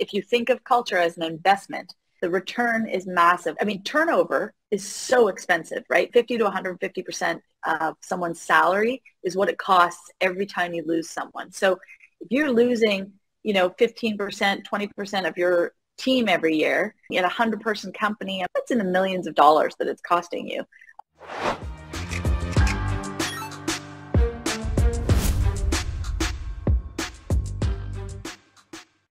if you think of culture as an investment, the return is massive. I mean, turnover is so expensive, right? 50 to 150% of someone's salary is what it costs every time you lose someone. So if you're losing, 15%, 20% of your team every year in a 100-person company, that's in the millions of dollars that it's costing you.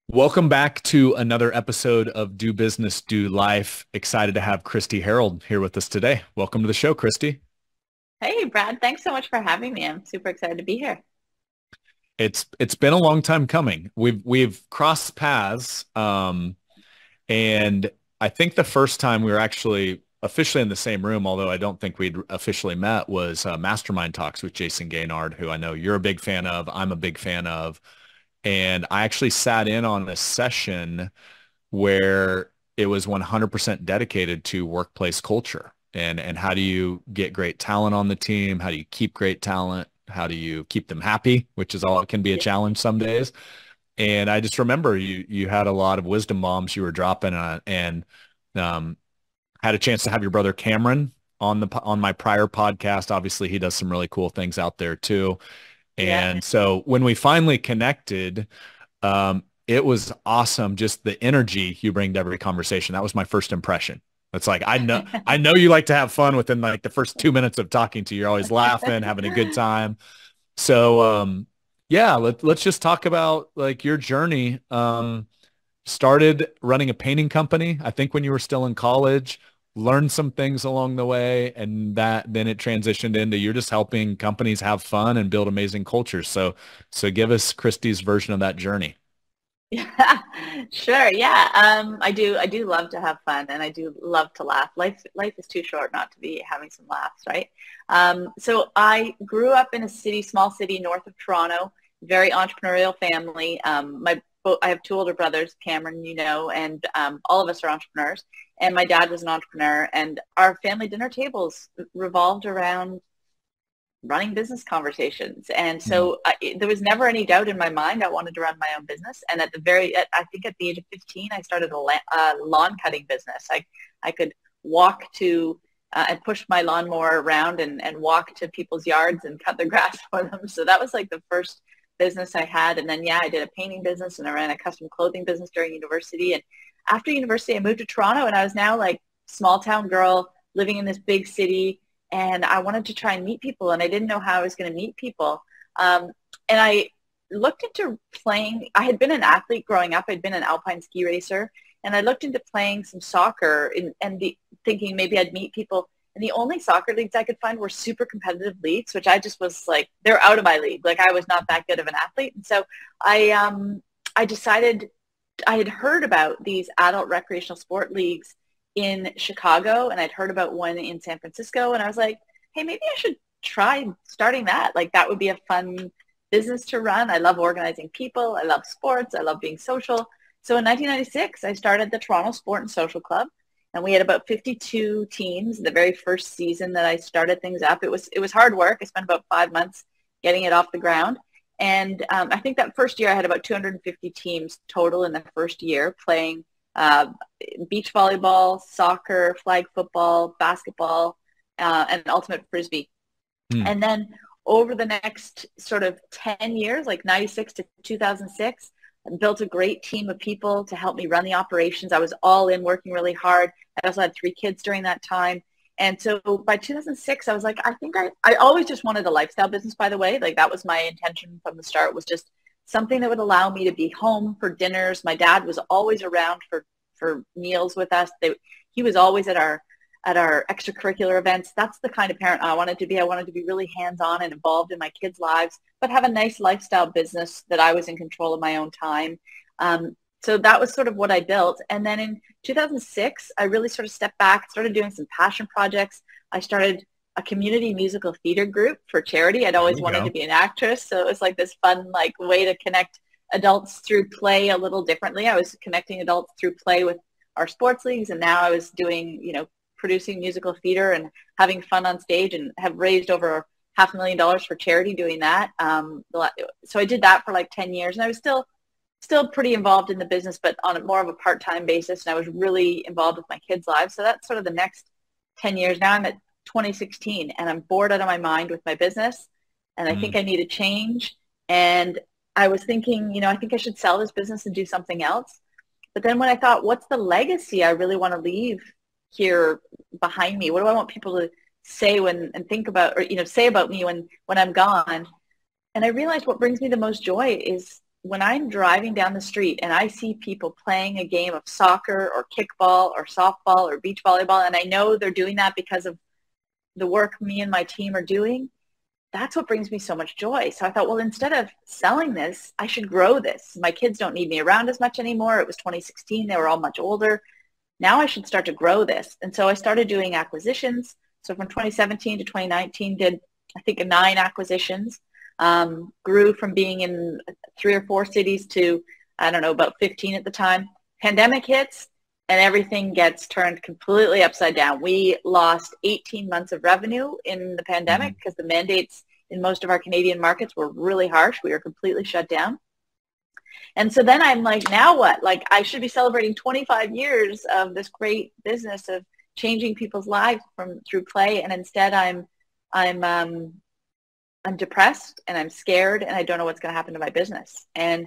Welcome back to another episode of Do Business, Do Life. Excited to have Kristi Herold here with us today. Welcome to the show, Kristi. Hey, Brad. Thanks so much for having me. I'm super excited to be here. It's been a long time coming. We've crossed paths, and I think the first time we were actually officially in the same room, although I don't think we'd officially met, was Mastermind Talks with Jason Gaynard, who I know you're a big fan of. I'm a big fan of. And I actually sat in on a session where it was 100% dedicated to workplace culture and how do you get great talent on the team? How do you keep great talent? How do you keep them happy, which is all it can be a challenge some days. And I just remember you had a lot of wisdom bombs you were dropping and had a chance to have your brother Cameron on my prior podcast. Obviously, he does some really cool things out there too. And so when we finally connected, it was awesome. Just the energy you bring to every conversation. That was my first impression. It's like, I know you like to have fun within like the first 2 minutes of talking to you. You're always laughing, having a good time. So, yeah, let's just talk about like your journey. Started running a painting company, I think when you were still in college, learned some things along the way, and then it transitioned into you're just helping companies have fun and build amazing cultures. So give us Kristi's version of that journey. Yeah, sure. Yeah. I do love to have fun, and I do love to laugh. Life is too short not to be having some laughs, right? So I grew up in a small city north of Toronto, very entrepreneurial family. I have two older brothers, Cameron, and all of us are entrepreneurs. And my dad was an entrepreneur, and our family dinner tables revolved around running business conversations. And so there was never any doubt in my mind I wanted to run my own business. And I think at the age of 15, I started a lawn cutting business. I could walk to and push my lawnmower around and walk to people's yards and cut their grass for them. So that was like the first business I had. And then, I did a painting business, and I ran a custom clothing business during university. And after university, I moved to Toronto, and I was now like small town girl living in this big city. And I wanted to try and meet people, and I didn't know how I was going to meet people. And I looked into playing. I had been an athlete growing up. I'd been an alpine ski racer, and I looked into playing some soccer thinking maybe I'd meet people. And the only soccer leagues I could find were super competitive leagues, which I just was like, they're out of my league. Like I was not that good of an athlete. And so I decided I had heard about these adult recreational sport leagues in Chicago, and I'd heard about one in San Francisco. And I was like, hey, maybe I should try starting that. Like that would be a fun business to run. I love organizing people. I love sports. I love being social. So in 1996, I started the Toronto Sport and Social Club. And we had about 52 teams the very first season that I started things up. It was hard work. I spent about 5 months getting it off the ground. And I think that first year I had about 250 teams total in the first year playing beach volleyball, soccer, flag football, basketball, and ultimate frisbee. And then over the next sort of 10 years, like 96 to 2006, I built a great team of people to help me run the operations. I was all in, working really hard. I also had 3 kids during that time. And so by 2006, I was like, I think I always just wanted a lifestyle business, by the way. Like that was my intention from the start, was just something that would allow me to be home for dinners. My dad was always around for meals with us. He was always at our extracurricular events. That's the kind of parent I wanted to be. I wanted to be really hands-on and involved in my kids' lives, but have a nice lifestyle business that I was in control of my own time. So that was sort of what I built. And then in 2006, I really sort of stepped back, started doing some passion projects. I started a community musical theater group for charity. I'd always wanted to be an actress. So it was like this fun like way to connect adults through play a little differently. I was connecting adults through play with our sports leagues. And now I was doing, producing musical theater and having fun on stage, and have raised over $500,000 for charity doing that. So I did that for like 10 years, and I was still still pretty involved in the business, but on a more of a part-time basis. And I was really involved with my kids' lives. So that's sort of the next 10 years. Now I'm at 2016 and I'm bored out of my mind with my business. And I think I need a change. And I was thinking, you know, I think I should sell this business and do something else. But then when I thought, what's the legacy I really want to leave here behind me? What do I want people to say when and think about, or, you know, say about me when I'm gone? And I realized what brings me the most joy is when I'm driving down the street and I see people playing a game of soccer or kickball or softball or beach volleyball, and I know they're doing that because of the work me and my team are doing, that's what brings me so much joy. So I thought, well, instead of selling this, I should grow this. My kids don't need me around as much anymore. It was 2016. They were all much older. Now I should start to grow this. And so I started doing acquisitions. So from 2017 to 2019, did, I think, 9 acquisitions. Grew from being in 3 or 4 cities to, I don't know, about 15 at the time. Pandemic hits and everything gets turned completely upside down. We lost 18 months of revenue in the pandemic because the mandates in most of our Canadian markets were really harsh. We were completely shut down. And so then I'm like, now what? Like, I should be celebrating 25 years of this great business of changing people's lives through play. And instead I'm depressed and I'm scared and I don't know what's going to happen to my business. And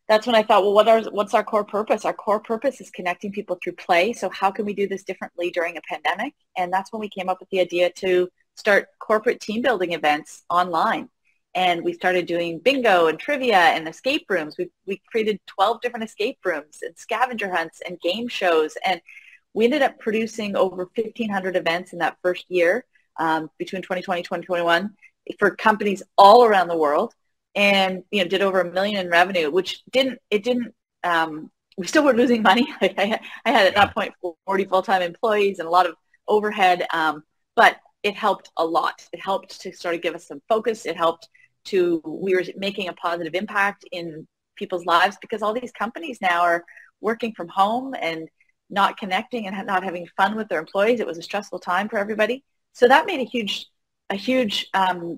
that's when I thought, well, what's our core purpose? Our core purpose is connecting people through play. So how can we do this differently during a pandemic? And that's when we came up with the idea to start corporate team building events online. And we started doing bingo and trivia and escape rooms. We created 12 different escape rooms and scavenger hunts and game shows. And we ended up producing over 1,500 events in that first year between 2020 and 2021 for companies all around the world. And, you know, did over $1 million in revenue, which we still were losing money. I had at that point 40 full-time employees and a lot of overhead, but it helped a lot. It helped to sort of give us some focus. We were making a positive impact in people's lives because all these companies now are working from home and not connecting and not having fun with their employees. It was a stressful time for everybody. So that made a huge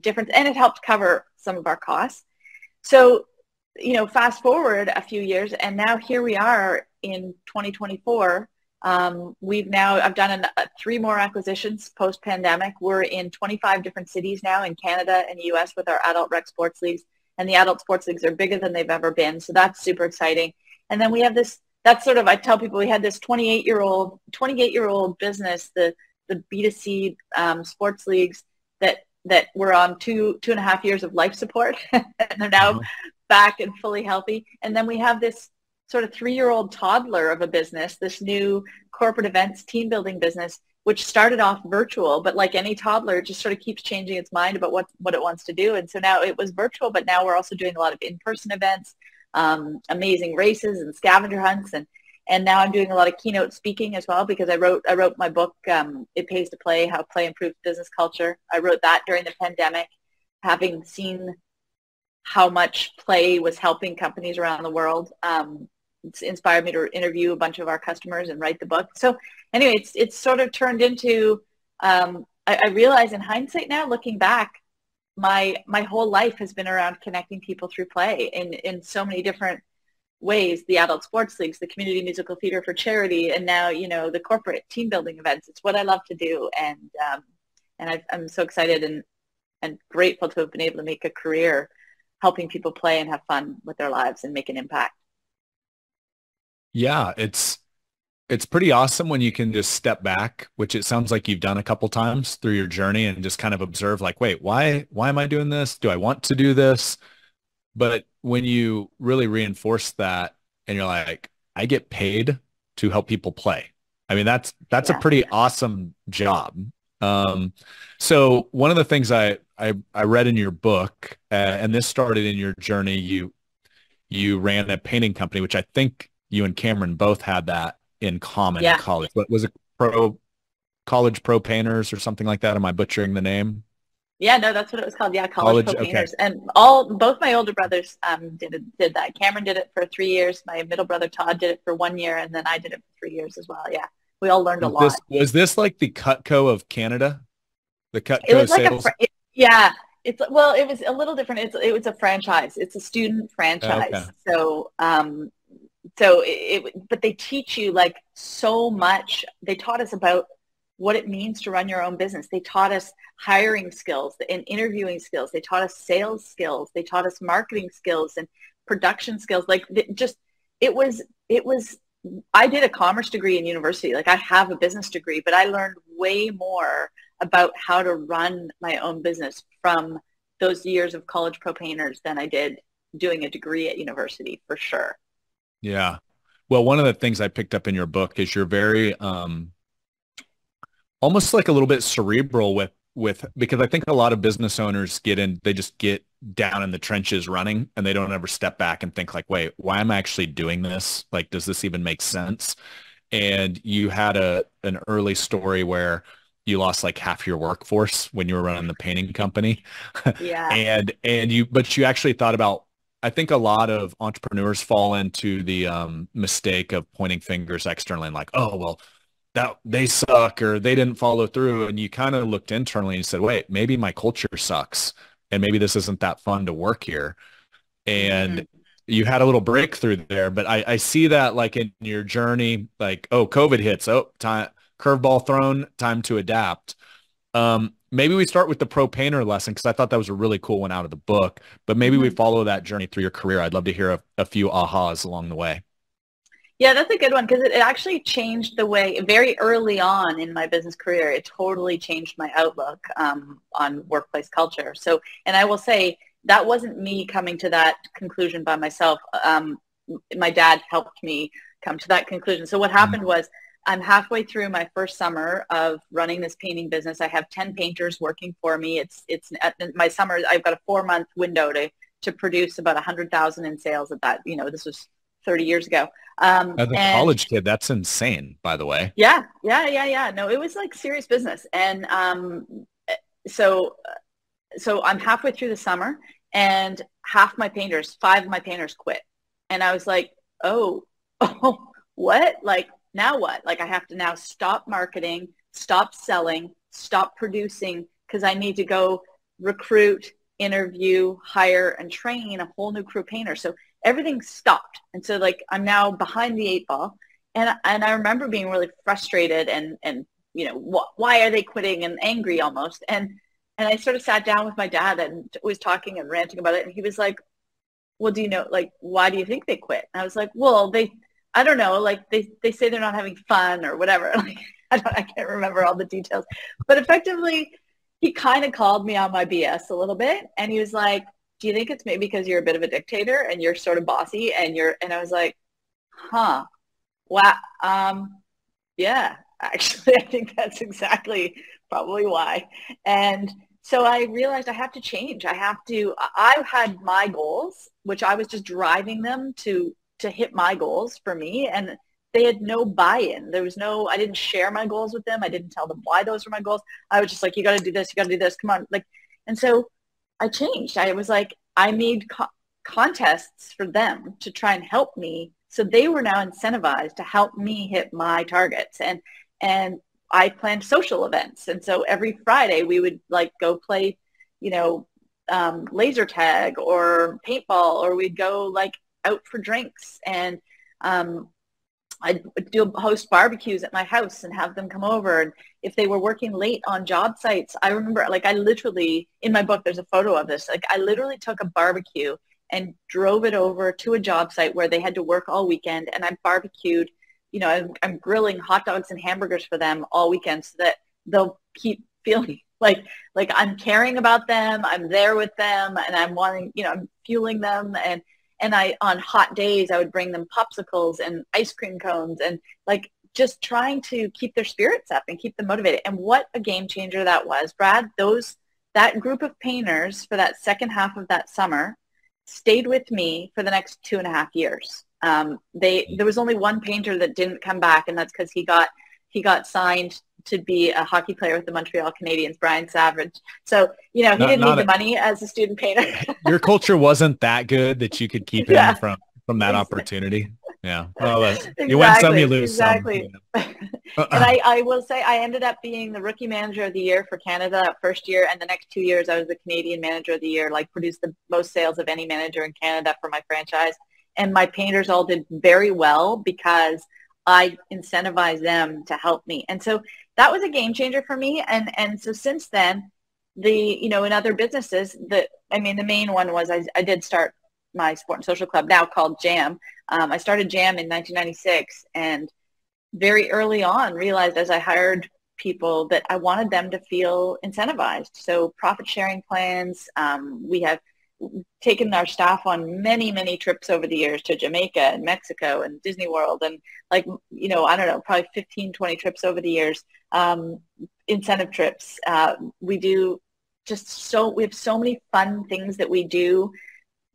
difference, and it helped cover some of our costs. So, you know, fast forward a few years, and now here we are in 2024. I've done 3 more acquisitions post-pandemic. We're in 25 different cities now in Canada and the US with our adult rec sports leagues, and the adult sports leagues are bigger than they've ever been. So that's super exciting. And then we have this, that's sort of, I tell people we had this 28-year-old business, the B2C sports leagues that were on 2.5 years of life support and they're now back and fully healthy. And then we have this sort of 3-year-old toddler of a business, this new corporate events team building business, which started off virtual, but like any toddler, it just sort of keeps changing its mind about what it wants to do. And so now it was virtual, but now we're also doing a lot of in-person events, amazing races and scavenger hunts. And now I'm doing a lot of keynote speaking as well because I wrote my book, It Pays to Play, How Play Improves Business Culture. I wrote that during the pandemic, having seen how much play was helping companies around the world. It's inspired me to interview a bunch of our customers and write the book. So anyway, it's sort of turned into, I realize in hindsight now, looking back, my whole life has been around connecting people through play in so many different ways. The adult sports leagues, the community musical theater for charity, and now, you know, the corporate team building events. It's what I love to do. And I'm so excited and grateful to have been able to make a career helping people play and have fun with their lives and make an impact. Yeah, it's pretty awesome when you can just step back, which it sounds like you've done a couple times through your journey, and just kind of observe like, wait, why am I doing this? Do I want to do this? But when you really reinforce that and you're like, I get paid to help people play. I mean, that's a pretty awesome job. So one of the things I read in your book, and this started in your journey, you ran a painting company, which I think you and Cameron both had that in common in college. But was it college pro painters or something like that? Am I butchering the name? Yeah, no, that's what it was called. Yeah, college pro painters. Okay. And both my older brothers did that. Cameron did it for 3 years. My middle brother Todd did it for 1 year, and then I did it for 3 years as well. Yeah, we all learned a lot. Was this like the Cutco of Canada? The Cutco it was sales? Yeah, It's well, it was a little different. It was a franchise. It's a student Okay. franchise. So but they teach you like so much. They taught us about what it means to run your own business. They taught us hiring skills and interviewing skills. They taught us sales skills. They taught us marketing skills and production skills. Like just, it was, I did a commerce degree in university. Like I have a business degree, but I learned way more about how to run my own business from those years of college pro painters than I did doing a degree at university, for sure. Yeah. Well, one of the things I picked up in your book is you're very almost like a little bit cerebral with because I think a lot of business owners they just get down in the trenches running and they don't ever step back and think like, wait, why am I actually doing this? Like, does this even make sense? And you had an early story where you lost like half your workforce when you were running the painting company. Yeah. But you actually thought about, I think a lot of entrepreneurs fall into the mistake of pointing fingers externally and like, oh, well, that they suck or they didn't follow through. And you kind of looked internally and you said, wait, maybe my culture sucks and maybe this isn't that fun to work here. And Mm-hmm. you had a little breakthrough there, but I see that like in your journey, like, oh, COVID hits, oh, time, curveball thrown, time to adapt. Maybe we start with the pro painter lesson because I thought that was a really cool one out of the book, but maybe we Mm-hmm. follow that journey through your career. I'd love to hear a few ahas along the way. Yeah, that's a good one because it actually changed the way very early on in my business career. It totally changed my outlook on workplace culture. So, and I will say that wasn't me coming to that conclusion by myself. My dad helped me come to that conclusion. So what happened was I'm halfway through my first summer of running this painting business. I have 10 painters working for me. It's my summer. I've got a 4-month window to produce about 100,000 in sales at that. This was 30 years ago. As a And college kid, that's insane, by the way. yeah. No, it was like serious business. And so so I'm halfway through the summer and half my painters, 5 of my painters quit. And I was like, oh, oh, what? Like, now what? Like, I have to now stop marketing, stop selling, stop producing because I need to go recruit, interview, hire, and train a whole new crew of painters. So everything stopped. And so like I'm now behind the 8 ball. And I remember being really frustrated and why are they quitting and angry almost. And I sort of sat down with my dad and was talking and ranting about it. And he was like, well, do you know, like, why do you think they quit? And I was like, well, I don't know, like they say they're not having fun or whatever. Like, I can't remember all the details, but effectively he kind of called me on my BS a little bit. And he was like, do you think it's maybe because you're a bit of a dictator and you're sort of bossy and I was like, huh, wow. Yeah, actually, I think that's exactly probably why. And so I realized I have to change. I had my goals, which I was just driving them to hit my goals for me. And they had no buy-in. I didn't share my goals with them. I didn't tell them why those were my goals. I was just like, you got to do this. You got to do this. Come on. Like, and so I changed. I was like, I made contests for them to try and help me. So they were now incentivized to help me hit my targets. And I planned social events. And so every Friday we would like go play, laser tag or paintball, or we'd go like out for drinks. And I'd host barbecues at my house and have them come over. And if they were working late on job sites, I remember like I literally, in my book, there's a photo of this. Like I literally took a barbecue and drove it over to a job site where they had to work all weekend. And I barbecued, I'm grilling hot dogs and hamburgers for them all weekend so that they'll keep feeling like I'm caring about them. I'm there with them and I'm wanting, I'm fueling them. And on hot days, I would bring them popsicles and ice cream cones and like just trying to keep their spirits up and keep them motivated. And what a game changer that was, Brad. That group of painters for that second half of that summer stayed with me for the next 2.5 years. There was only one painter that didn't come back, and that's because he got signed to be a hockey player with the Montreal Canadiens, Brian Savage. So, he didn't need the money as a student painter. Your culture wasn't that good that you could keep him from that opportunity. Yeah. Well, you win some, you lose some. Exactly. And I will say I ended up being the rookie manager of the year for Canada that first year. And the next 2 years, I was the Canadian manager of the year, like produced the most sales of any manager in Canada for my franchise. And my painters all did very well because I incentivized them to help me. And so that was a game changer for me. And so since then, in other businesses, the main one was I did start my sport and social club, now called Jam. I started Jam in 1996, and very early on realized as I hired people that I wanted them to feel incentivized. So profit sharing plans. We have taken our staff on many, many trips over the years to Jamaica and Mexico and Disney World, and I don't know, probably 15, 20 trips over the years, incentive trips. We have so many fun things that we do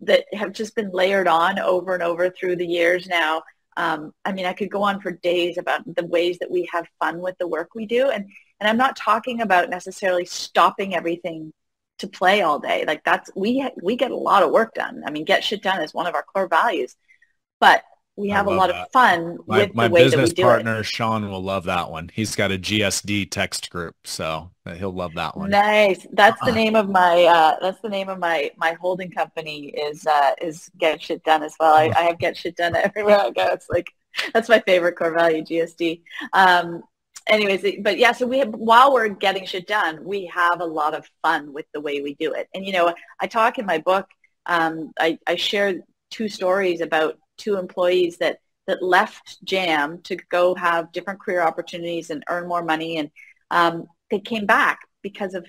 that have just been layered on over and over through the years now. I could go on for days about the ways that we have fun with the work we do. And I'm not talking about necessarily stopping everything to play all day. Like we get a lot of work done. Get shit done is one of our core values, but we have a lot of fun with the way that we do it. My business partner, Sean, will love that one. He's got a GSD text group, so he'll love that one. Nice. That's the name of my holding company is Get Shit Done as well. I have Get Shit Done everywhere I go. It's like, that's my favorite core value, GSD. But yeah, so while we're getting shit done, we have a lot of fun with the way we do it. And, I talk in my book, I share 2 stories about 2 employees that left Jam to go have different career opportunities and earn more money. And they came back because of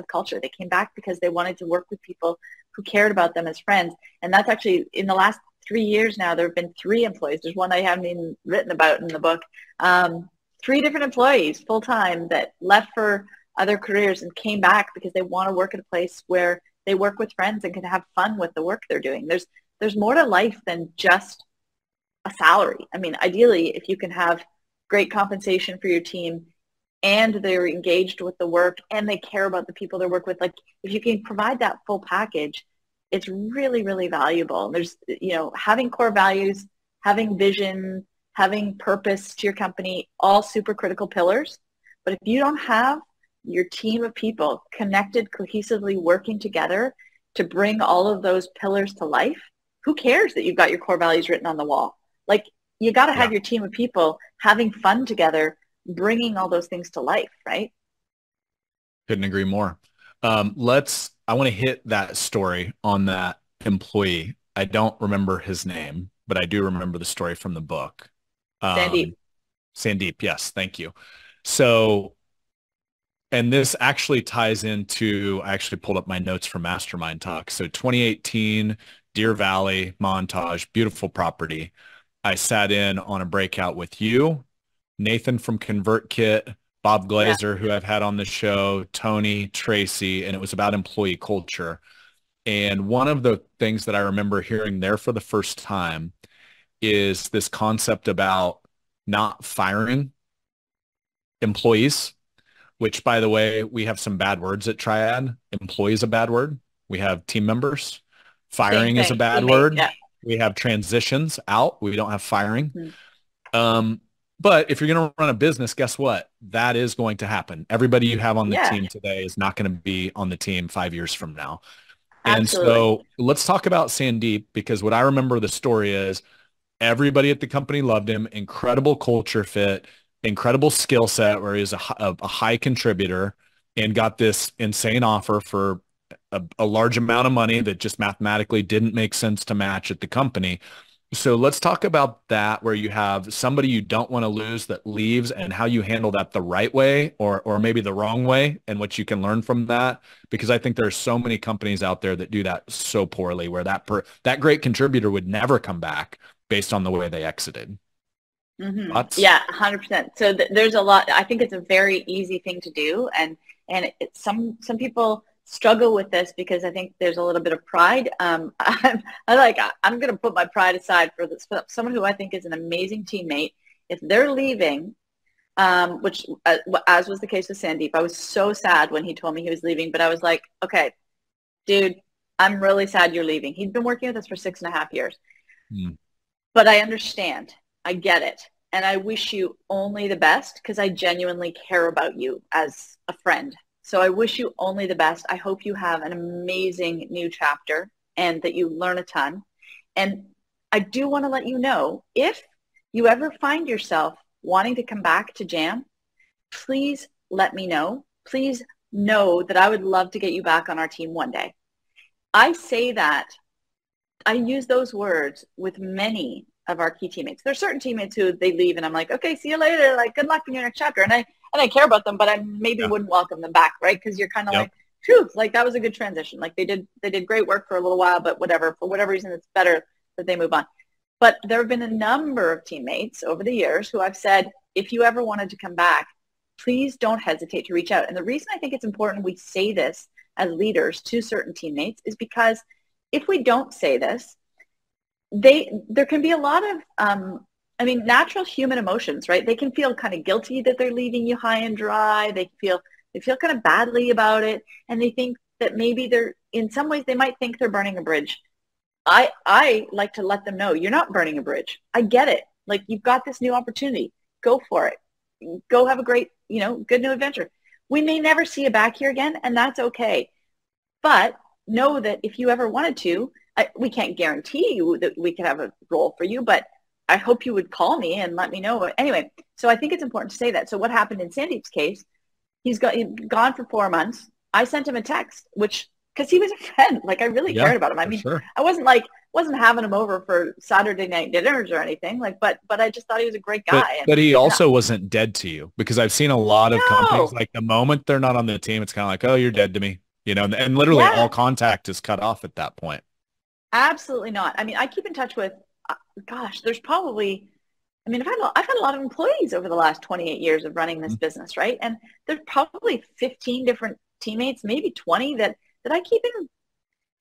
culture. They came back because they wanted to work with people who cared about them as friends. And that's actually, in the last 3 years now, there have been 3 employees. There's one I haven't even written about in the book. 3 different employees full-time that left for other careers and came back because they want to work at a place where they work with friends and can have fun with the work they're doing. There's more to life than just a salary. Ideally, if you can have great compensation for your team and they're engaged with the work and they care about the people they work with, like if you can provide that full package, it's really, really valuable. There's, having core values, having vision, having purpose to your company, all super critical pillars. But if you don't have your team of people connected, cohesively working together to bring all of those pillars to life, who cares that you've got your core values written on the wall? Like, you got to have your team of people having fun together, bringing all those things to life, right? Couldn't agree more. I want to hit that story on that employee. I don't remember his name, but I do remember the story from the book. Sandeep, yes, thank you. So, and this actually ties into, I actually pulled up my notes from Mastermind Talk. So 2018, Deer Valley, Montage, beautiful property. I sat in on a breakout with you, Nathan from ConvertKit, Bob Glazer, who I've had on the show, Tony, Tracy, and it was about employee culture. And one of the things that I remember hearing there for the first time is this concept about not firing employees, which, by the way, we have some bad words at Triad. Employee is a bad word. We have team members. Firing is a bad word. Yeah. We have transitions out. We don't have firing. Mm-hmm. But if you're going to run a business, guess what? That is going to happen. Everybody you have on the team today is not going to be on the team 5 years from now. Absolutely. And so let's talk about Sandeep, because what I remember the story is everybody at the company loved him, incredible culture fit, incredible skill set where he's a high contributor and got this insane offer for a large amount of money that just mathematically didn't make sense to match at the company. So let's talk about that, where you have somebody you don't want to lose that leaves, and how you handle that the right way or maybe the wrong way, and what you can learn from that. Because I think there's so many companies out there that do that so poorly, where that great contributor would never come back based on the way they exited. Mm-hmm. Yeah, 100%. So there's a lot. I think it's a very easy thing to do. And some people struggle with this because I think there's a little bit of pride. I'm going to put my pride aside for someone who I think is an amazing teammate. If they're leaving, which as was the case with Sandeep, I was so sad when he told me he was leaving, but I was like, okay, dude, I'm really sad you're leaving. He'd been working with us for 6.5 years. But I understand. I get it. and I wish you only the best because I genuinely care about you as a friend. So I wish you only the best. I hope you have an amazing new chapter and that you learn a ton. And I do want to let you know, if you ever find yourself wanting to come back to Jam, please let me know. Please know that I would love to get you back on our team one day. I say that, I use those words with many of our key teammates. There's certain teammates who they leave and I'm like, okay, see you later. Like, good luck in your next chapter. And I care about them, but I maybe wouldn't welcome them back, right? Because you're kind of like, phew, like that was a good transition. Like they did great work for a little while, but whatever, for whatever reason, it's better that they move on. But there have been a number of teammates over the years who I've said, if you ever wanted to come back, please don't hesitate to reach out. And the reason I think it's important we say this as leaders to certain teammates is because if we don't say this, there can be a lot of, natural human emotions, right? They can feel kind of guilty that they're leaving you high and dry. They feel kind of badly about it. And they think that maybe in some ways, they might think they're burning a bridge. I like to let them know you're not burning a bridge. I get it. Like, you've got this new opportunity. Go for it. Go have a great, good new adventure. We may never see you back here again, and that's okay. But know that if you ever wanted to, we can't guarantee you that we could have a role for you, but I hope you would call me and let me know. Anyway, so I think it's important to say that. So what happened in Sandeep's case, he's gone for 4 months. I sent him a text, because he was a friend. Like, I really cared about him. I mean, sure. I wasn't having him over for Saturday night dinners or anything. Like, but I just thought he was a great guy. But he also wasn't dead to you, because I've seen a lot of companies, like the moment they're not on the team, it's kind of like, oh, you're dead to me, and literally all contact is cut off at that point. Absolutely not. I mean, I keep in touch with, there's probably, I've had a lot of employees over the last 28 years of running this business, right? And there's probably 15 different teammates, maybe 20 that I keep in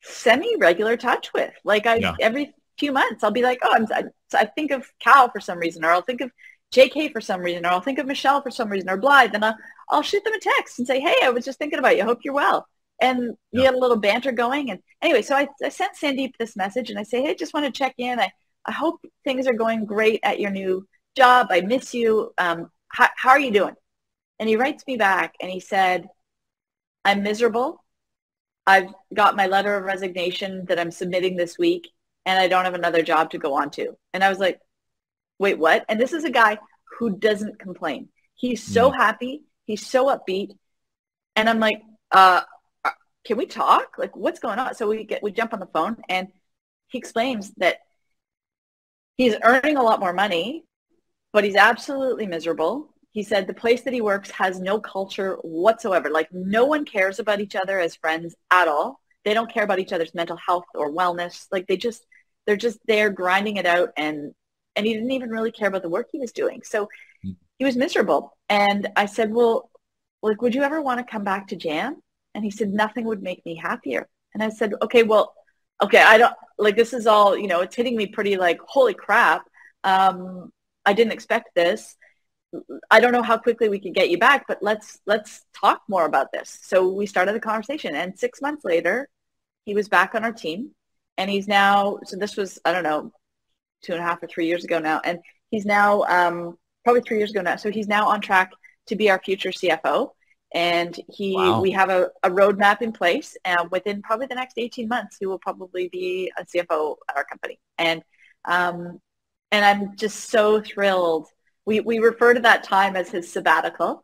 semi-regular touch with. Like every few months, I'll be like, I think of Cal for some reason, or I'll think of JK for some reason, or I'll think of Michelle for some reason, or Blythe, and I'll shoot them a text and say, hey, I was just thinking about you. Hope you're well. And we had a little banter going. And anyway, so I sent Sandeep this message and I say, hey, just want to check in. I hope things are going great at your new job. I miss you. How are you doing? And he writes me back and he said, I'm miserable. I've got my letter of resignation that I'm submitting this week, and I don't have another job to go on to. And I was like, wait, what? And this is a guy who doesn't complain. He's so happy. He's so upbeat. And I'm like, can we talk? Like, what's going on? So we jump on the phone, and he explains that he's earning a lot more money, but he's absolutely miserable. He said the place that he works has no culture whatsoever. Like, no one cares about each other as friends at all. They don't care about each other's mental health or wellness. Like, they're just there grinding it out, and he didn't even really care about the work he was doing. So he was miserable. And I said, well, like, would you ever want to come back to Jam? And he said, nothing would make me happier. And I said, okay, I don't, like, this is all, it's hitting me pretty like, holy crap. I didn't expect this. I don't know how quickly we could get you back, but let's talk more about this. So we started the conversation, and 6 months later, he was back on our team, and he's now, so this was, I don't know, 2.5 or 3 years ago now. And he's now, probably 3 years ago now. So he's now on track to be our future CFO. And we have a roadmap in place, and within probably the next 18 months, he will probably be a CFO at our company. And I'm just so thrilled. We refer to that time as his sabbatical.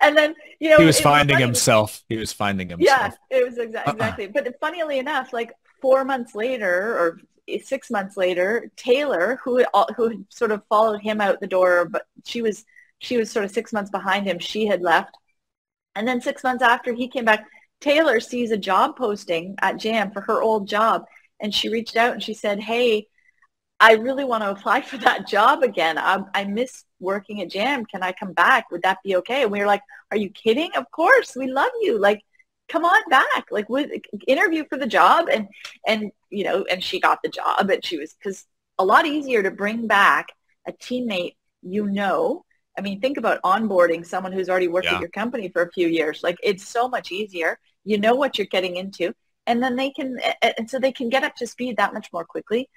And then, he was finding himself. He was finding himself. Yeah, it was exactly. But funnily enough, like 4 months later or 6 months later, Taylor, who had sort of followed him out the door, but she was sort of 6 months behind him. She had left. And then 6 months after he came back, Taylor sees a job posting at Jam for her old job. And she reached out and she said, hey, I really want to apply for that job again. I miss working at Jam. Can I come back? Would that be okay? And we were like, are you kidding? Of course. We love you. Like, come on back. Like, interview for the job. And she got the job. And because a lot easier to bring back a teammate, I mean, think about onboarding someone who's already worked at your company for a few years. Like, it's so much easier. You know what you're getting into, and then they can get up to speed that much more quickly.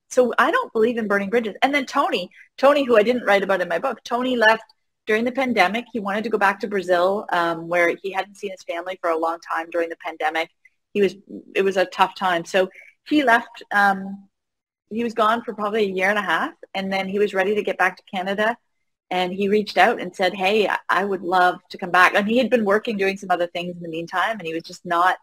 So I don't believe in burning bridges. And then Tony, who I didn't write about in my book, Tony left during the pandemic. He wanted to go back to Brazil, where he hadn't seen his family for a long time during the pandemic. It was a tough time. So he left. He was gone for probably a year and a half, and then he was ready to get back to Canada. And he reached out and said, hey, I would love to come back. And he had been working, doing some other things in the meantime, and he was just not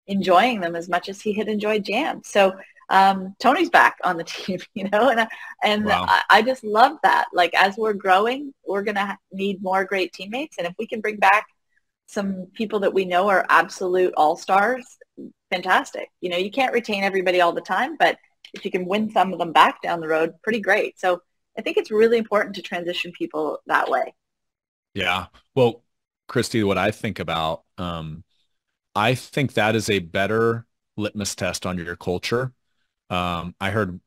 enjoying them as much as he had enjoyed Jam. So Tony's back on the team, Wow. I just love that. Like, as we're growing, we're going to need more great teammates. And if we can bring back some people that we know are absolute all-stars, fantastic. You can't retain everybody all the time, but if you can win some of them back down the road, pretty great. So I think it's really important to transition people that way. Yeah. Well, Kristi, what I think about, I think that is a better litmus test on your culture. I heard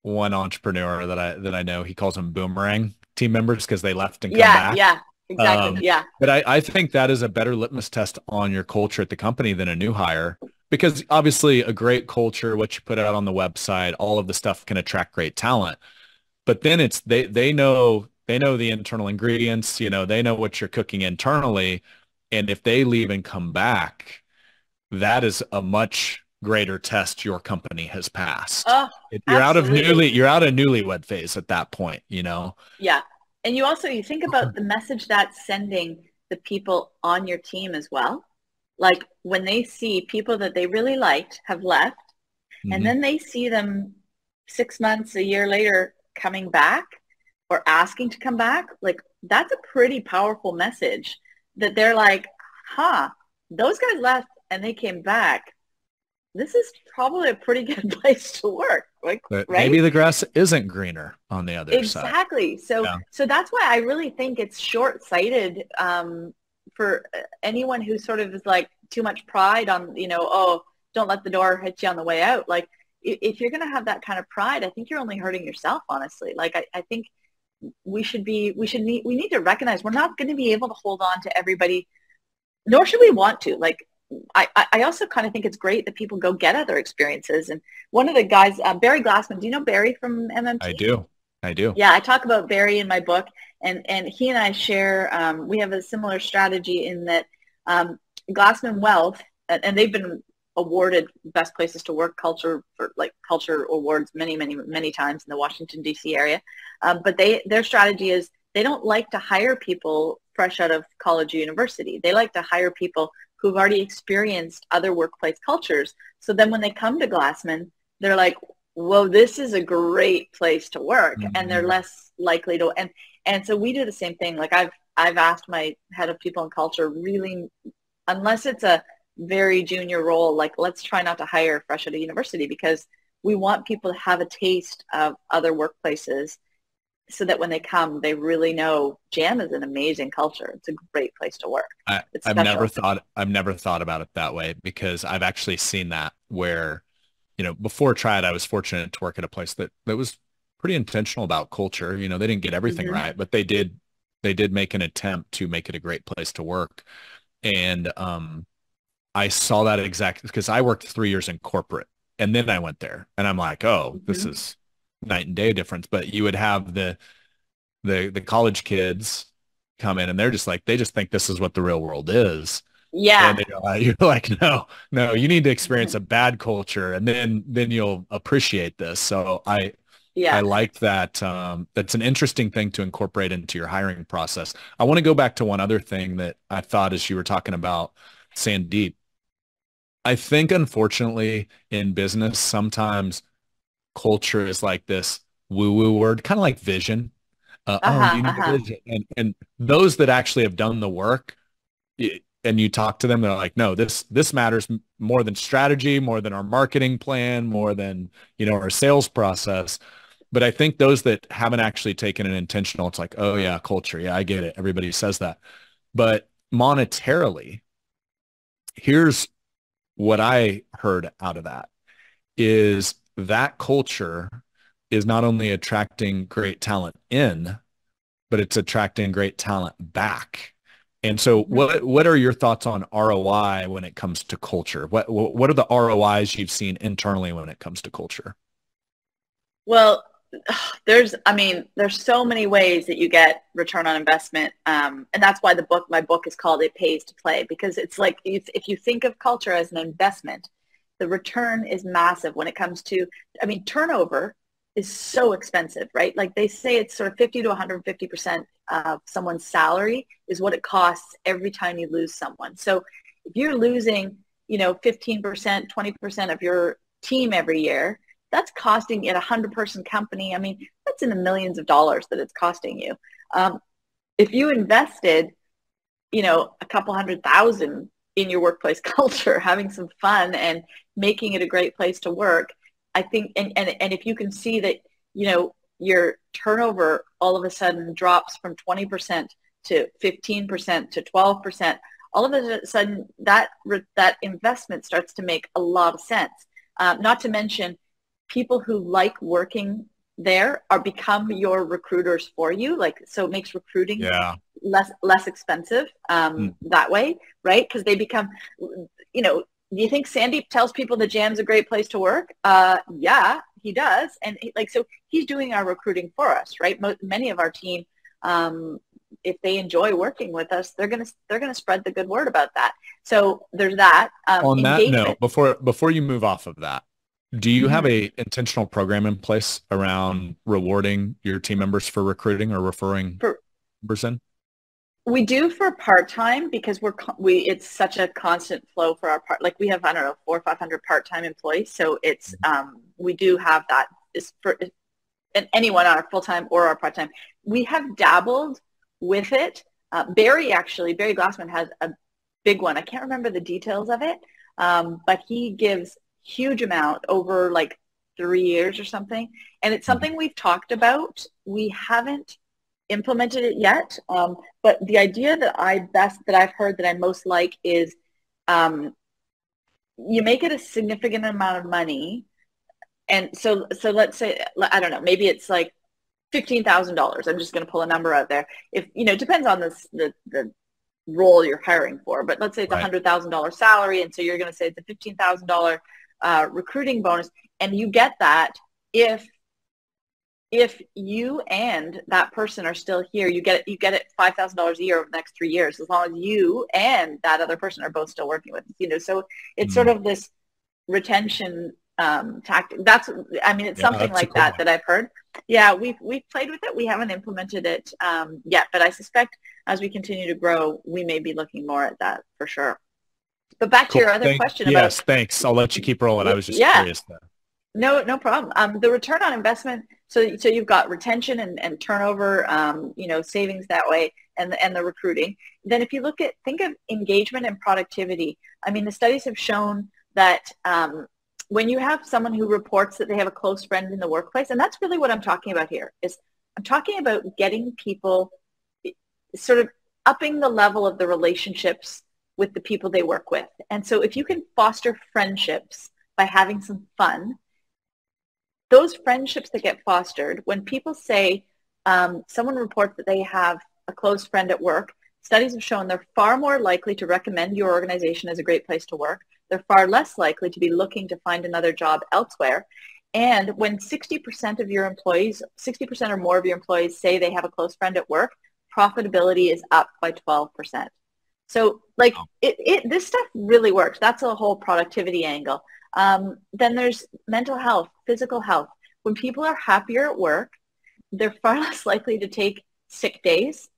one entrepreneur that I know, he calls them boomerang team members because they left and come back. Yeah, exactly. Yeah. But I think that is a better litmus test on your culture at the company than a new hire, because obviously a great culture, what you put out on the website, all of the stuff can attract great talent. But then it's they know the internal ingredients, they know what you're cooking internally. And if they leave and come back, that is a much greater test your company has passed. Oh, You're absolutely. you're out of newlywed phase at that point, Yeah. And you think about the message that's sending the people on your team as well. Like, when they see people that they really liked have left, and Mhm. then they see them 6 months, a year later coming back or asking to come back, like, that's a pretty powerful message that they're like, huh, those guys left and they came back. This is probably a pretty good place to work, like, But right? maybe the grass isn't greener on the other side. Exactly. So, Yeah. so that's why I really think it's short-sighted for anyone who sort of is like too much pride on, oh, don't let the door hit you on the way out. Like, if you're going to have that kind of pride, I think you're only hurting yourself, honestly. Like, I think we need to recognize we're not going to be able to hold on to everybody, nor should we want to. Like, I also kind of think it's great that people go get other experiences. And one of the guys, Barry Glassman, do you know Barry from I MMT? do. I do. Yeah, I talk about Barry in my book, and he and I share, we have a similar strategy in that Glassman Wealth, and they've been awarded best places to work culture for like culture awards many, many, many times in the Washington, D.C. area. But their strategy is they don't like to hire people fresh out of college or university. They like to hire people who've already experienced other workplace cultures. So then when they come to Glassman, they're like, whoa, this is a great place to work, and they're Mhm. less likely to. And so we do the same thing. Like, I've asked my head of people and culture, really, unless it's a very junior role, like, let's try not to hire fresh out of university, because we want people to have a taste of other workplaces so that when they come, they really know Jam is an amazing culture. It's a great place to work. It's special. I've never thought about it that way, because I've actually seen that where, before Triad, I was fortunate to work at a place that was pretty intentional about culture. They didn't get everything Hmm. right, but they did make an attempt to make it a great place to work. And I saw that exactly because I worked 3 years in corporate and then I went there and I'm like, oh, this Hmm. is night and day difference. But you would have the college kids come in and they're just like, they just think this is what the real world is. And Yeah. you're like, no, no, you need to experience a bad culture and then you'll appreciate this. So I Yeah. like that. That's an interesting thing to incorporate into your hiring process. I want to go back to one other thing that I thought as you were talking about Sandeep. I think unfortunately in business, sometimes culture is like this woo-woo word, kind of like vision. Oh, Uh-huh. you need a Uh-huh. vision. And those that actually have done the work, and you talk to them, they're like, no, this matters more than strategy, more than our marketing plan, more than, our sales process. But I think those that haven't actually taken an intentional, it's like, oh yeah, culture. Yeah, I get it. Everybody says that. But monetarily, here's what I heard out of that is that culture is not only attracting great talent in, but it's attracting great talent back. And so Mhm. what are your thoughts on ROI when it comes to culture? What are the ROIs you've seen internally when it comes to culture? Well, I mean, there's so many ways that you get return on investment. And that's why my book is called It Pays to Play, because it's like, if you think of culture as an investment, the return is massive when it comes to, I mean, turnover is so expensive, right? Like they say it's sort of 50 to 150% of someone's salary is what it costs every time you lose someone. So if you're losing, 15%, 20% of your team every year, that's costing in a 100-person company. I mean, that's in the millions of dollars that it's costing you. If you invested, a couple 100,000 in your workplace culture, having some fun and making it a great place to work, I think, and if you can see that, your turnover all of a sudden drops from 20% to 15% to 12%, all of a sudden that investment starts to make a lot of sense. Not to mention, people who like working there become your recruiters for you. Like, so it makes recruiting less expensive that way, right? Because they become, do you think Sandeep tells people the Jam's a great place to work? Yeah, he does. And so he's doing our recruiting for us, right? Many of our team, if they enjoy working with us, they're gonna spread the good word about that. So there's that. On that Engagement. note, before you move off of that, do you have a intentional program in place around rewarding your team members for recruiting or referring members in? We do for part-time, because it's such a constant flow for our like we have, I don't know, 400 or 500 part-time employees. So it's, we do have that is for anyone on our full-time or our part-time. We have dabbled with it. Barry Glassman has a big one. I can't remember the details of it, but he gives huge amount over like 3 years or something. And it's something we've talked about. We haven't implemented it yet. But the idea that I've heard that I most like is you make it a significant amount of money. And so let's say, I don't know, maybe it's like $15,000. I'm just going to pull a number out there. If, it depends on the role you're hiring for, but let's say it's $100,000 salary. And so you're going to say it's a $15,000 recruiting bonus, and you get that if you and that person are still here. You get it $5,000 a year over the next 3 years, as long as you and that other person are both still working with so it's sort of this retention tactic. It's something like that I've heard. Yeah, we've played with it. We haven't implemented it yet, but I suspect as we continue to grow, we may be looking more at that for sure. But back to your other question about... Yes, thanks. I'll let you keep rolling. I was just curious there. No problem. The return on investment, so you've got retention and turnover, savings that way, and the recruiting. Then if you think of engagement and productivity, I mean, the studies have shown that when you have someone who reports that they have a close friend in the workplace, and that's really what I'm talking about here, is I'm talking about getting people sort of upping the level of the relationships with the people they work with. And so if you can foster friendships by having some fun, those friendships that get fostered, when people say, someone reports that they have a close friend at work, studies have shown they're far more likely to recommend your organization as a great place to work. They're far less likely to be looking to find another job elsewhere. And when 60% of your employees, 60% or more of your employees say they have a close friend at work, profitability is up by 12%. So this stuff really works. That's a whole productivity angle. Then there's mental health, physical health. When people are happier at work, they're far less likely to take sick days,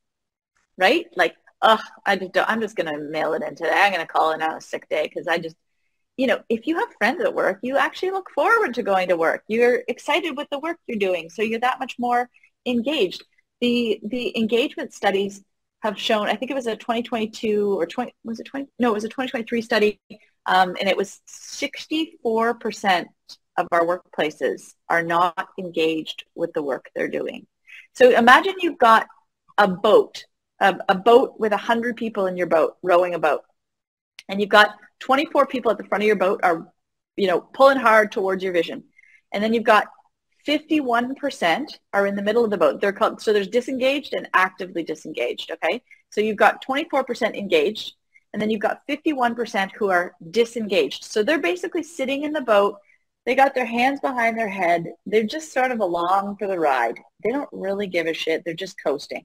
right? Like, I'm just going to mail it in today. I'm going to call in on a sick day because I just, if you have friends at work, you actually look forward to going to work. You're excited with the work you're doing, so you're that much more engaged. The engagement studies have shown, I think it was a 2022 or 20, was it 20? No, it was a 2023 study. And it was 64% of our workplaces are not engaged with the work they're doing. So imagine you've got a boat with 100 people in your boat, rowing a boat. And you've got 24 people at the front of your boat are, pulling hard towards your vision. And then you've got 51% are in the middle of the boat. So there's disengaged and actively disengaged, okay? So you've got 24% engaged, and then you've got 51% who are disengaged. So they're basically sitting in the boat, They got their hands behind their head. They're just sort of along for the ride. They don't really give a shit. They're just coasting.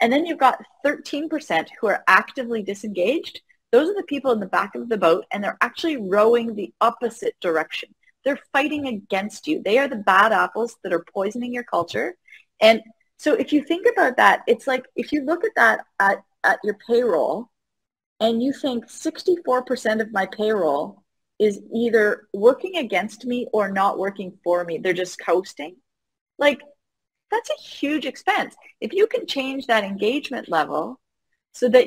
And then you've got 13% who are actively disengaged. Those are the people in the back of the boat, and they're actually rowing the opposite direction. They're fighting against you. They are the bad apples that are poisoning your culture. And so if you think about that, it's like if you look at that at your payroll and you think 64% of my payroll is either working against me or not working for me. They're just coasting. Like, that's a huge expense. If you can change that engagement level so that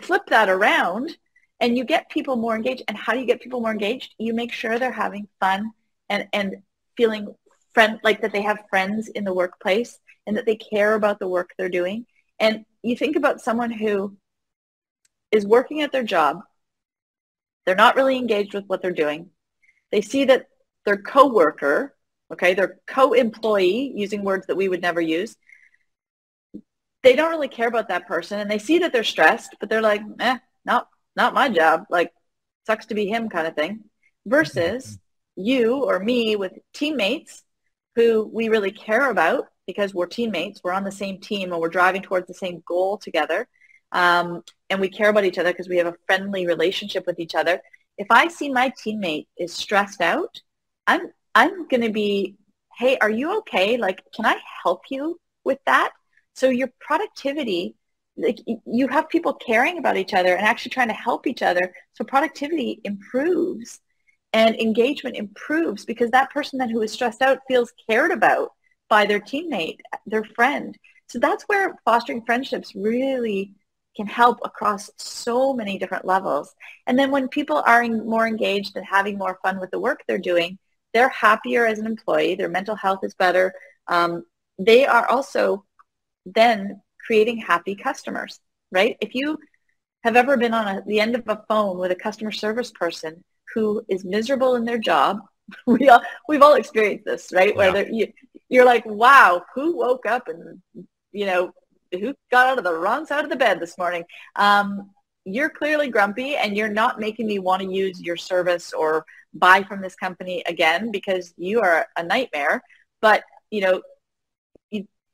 flip that around and you get people more engaged. And how do you get people more engaged? You make sure they're having fun and feeling like that they have friends in the workplace and that they care about the work they're doing. And you think about someone who is working at their job. They're not really engaged with what they're doing. They see that their coworker, okay, their co-employee, using words that we would never use, they don't really care about that person, and they see that they're stressed, but they're like, not my job, like, sucks to be him kind of thing, versus you or me with teammates who we really care about because we're teammates, we're on the same team, and we're driving towards the same goal together, and we care about each other because we have a friendly relationship with each other. If I see my teammate is stressed out, I'm going to be, hey, are you okay? Like, can I help you with that? So your productivity, like, you have people caring about each other and actually trying to help each other. So productivity improves and engagement improves because that person then who is stressed out feels cared about by their teammate, their friend. So that's where fostering friendships really can help across so many different levels. And then when people are more engaged and having more fun with the work they're doing, they're happier as an employee. Their mental health is better. They are also then creating happy customers, right? If you have ever been on the end of a phone with a customer service person who is miserable in their job, we've all experienced this, right? Yeah. Where you're like, wow, who woke up and, who got out of the wrong side of the bed this morning? You're clearly grumpy and you're not making me want to use your service or buy from this company again because you are a nightmare. But,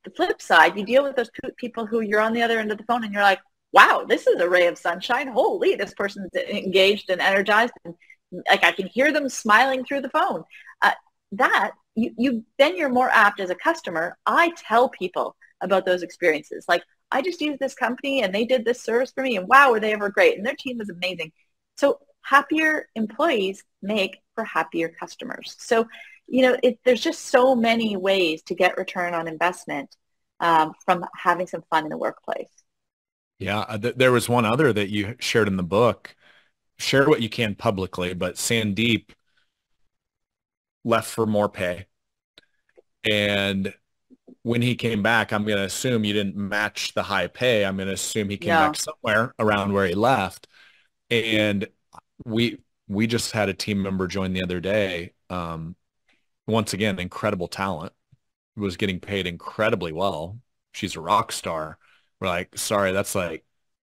the flip side, you deal with those people who you're on the other end of the phone and you're like, wow, this is a ray of sunshine. Holy, this person's engaged and energized. And like, I can hear them smiling through the phone. Then you're more apt as a customer. I tell people about those experiences. Like, I just used this company and they did this service for me and wow, were they ever great. And their team was amazing. So happier employees make for happier customers. So, there's just so many ways to get return on investment from having some fun in the workplace. Yeah, there was one other that you shared in the book. Share what you can publicly, but Sandeep left for more pay. And when he came back, I'm going to assume you didn't match the high pay. I'm going to assume he came back somewhere around where he left. And we just had a team member join the other day. Once again, incredible talent, was getting paid incredibly well. She's a rock star. We're like, sorry, that's like,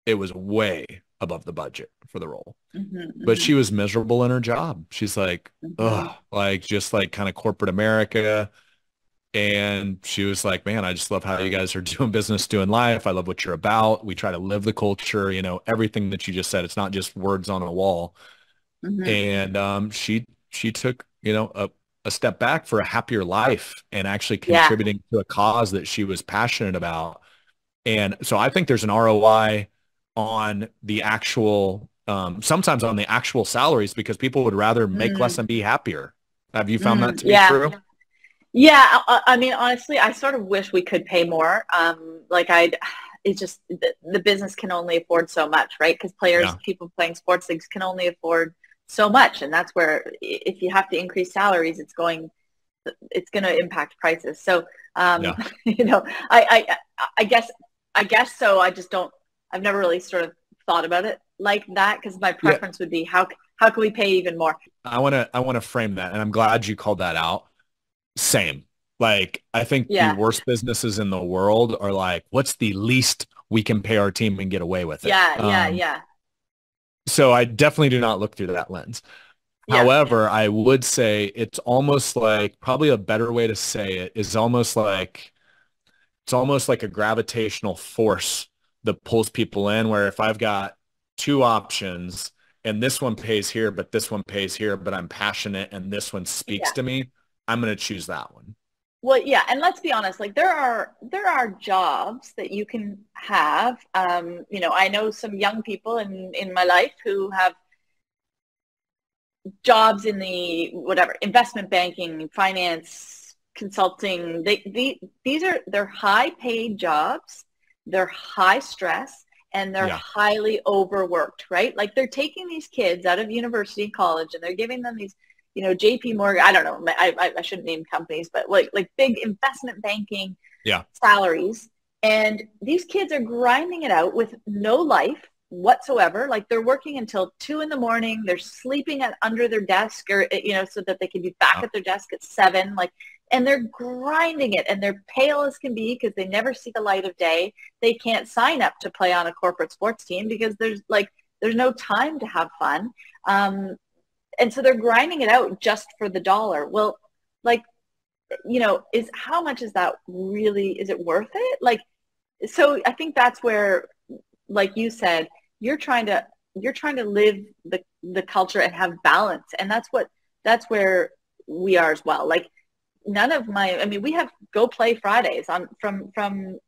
it was way above the budget for the role. Mm-hmm, but she was miserable in her job. She's like, ugh, like just like kind of corporate America. And she was like, man, I just love how you guys are doing business, doing life. I love what you're about. We try to live the culture, everything that you just said. It's not just words on a wall. And she took, a step back for a happier life and actually contributing to a cause that she was passionate about. And so I think there's an ROI on the actual, sometimes on the actual salaries, because people would rather make less and be happier. Have you found that to be true? Yeah. I mean, honestly, I sort of wish we could pay more. It's just the business can only afford so much, right? Because people playing sports leagues can only afford so much. And that's where if you have to increase salaries, it's going to impact prices. So, I guess so. I've never really sort of thought about it like that, because my preference would be how can we pay even more? I want to frame that. And I'm glad you called that out. Same. Like, I think the worst businesses in the world are like, what's the least we can pay our team and get away with it? Yeah. So I definitely do not look through that lens. Yeah. However, I would say it's almost like, probably a better way to say it is almost like, it's almost like a gravitational force that pulls people in, where if I've got two options and this one pays here, but this one pays here, but I'm passionate and this one speaks Yeah. to me, I'm going to choose that one. Well, yeah, and let's be honest, like there are jobs that you can have. I know some young people in my life who have jobs in the whatever investment banking, finance, consulting. They're high paid jobs, they're high stress, and they're Yeah. highly overworked, right? Like they're taking these kids out of university and college and they're giving them these, JP Morgan, I don't know, I shouldn't name companies, but like big investment banking Yeah. salaries. And these kids are grinding it out with no life whatsoever. Like they're working until 2 a.m. They're sleeping under their desk, or so that they can be back Yeah. at their desk at 7. Like, and they're grinding it, and they're pale as can be because they never see the light of day. They can't sign up to play on a corporate sports team because there's no time to have fun. And so they're grinding it out just for the dollar. Well, like, is how much is that really, is it worth it? Like, so I think that's where, like you said, you're trying to live the culture and have balance. And that's where we are as well. Like we have Go Play Fridays on from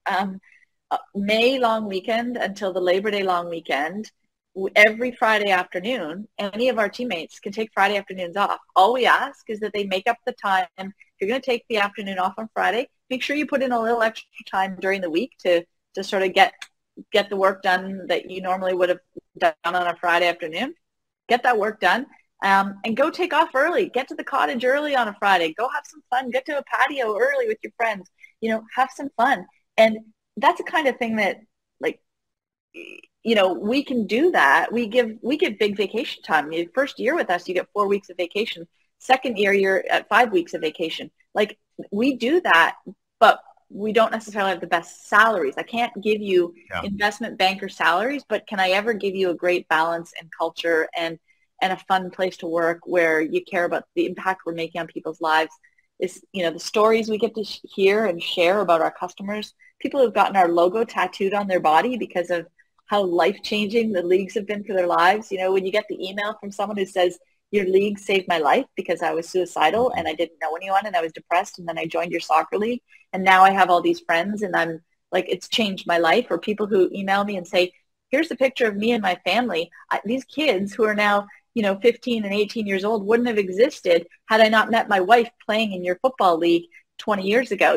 May long weekend until the Labor Day long weekend. Every Friday afternoon, any of our teammates can take Friday afternoons off. All we ask is that they make up the time. If you're going to take the afternoon off on Friday, make sure you put in a little extra time during the week to sort of get the work done that you normally would have done on a Friday afternoon. Get that work done, and go take off early. Get to the cottage early on a Friday. Go have some fun. Get to a patio early with your friends. Have some fun. And that's the kind of thing that, like, we can do that. We give big vacation time. Your first year with us, you get 4 weeks of vacation. Second year, you're at 5 weeks of vacation. Like, we do that, but we don't necessarily have the best salaries. I can't give you investment banker salaries, but can I ever give you a great balance and culture and a fun place to work where you care about the impact we're making on people's lives? Is, the stories we get to hear and share about our customers, people who've gotten our logo tattooed on their body because of how life-changing the leagues have been for their lives. When you get the email from someone who says, your league saved my life because I was suicidal and I didn't know anyone and I was depressed, and then I joined your soccer league and now I have all these friends and I'm like, it's changed my life. Or people who email me and say, here's a picture of me and my family. These kids who are now, 15 and 18 years old wouldn't have existed had I not met my wife playing in your football league 20 years ago.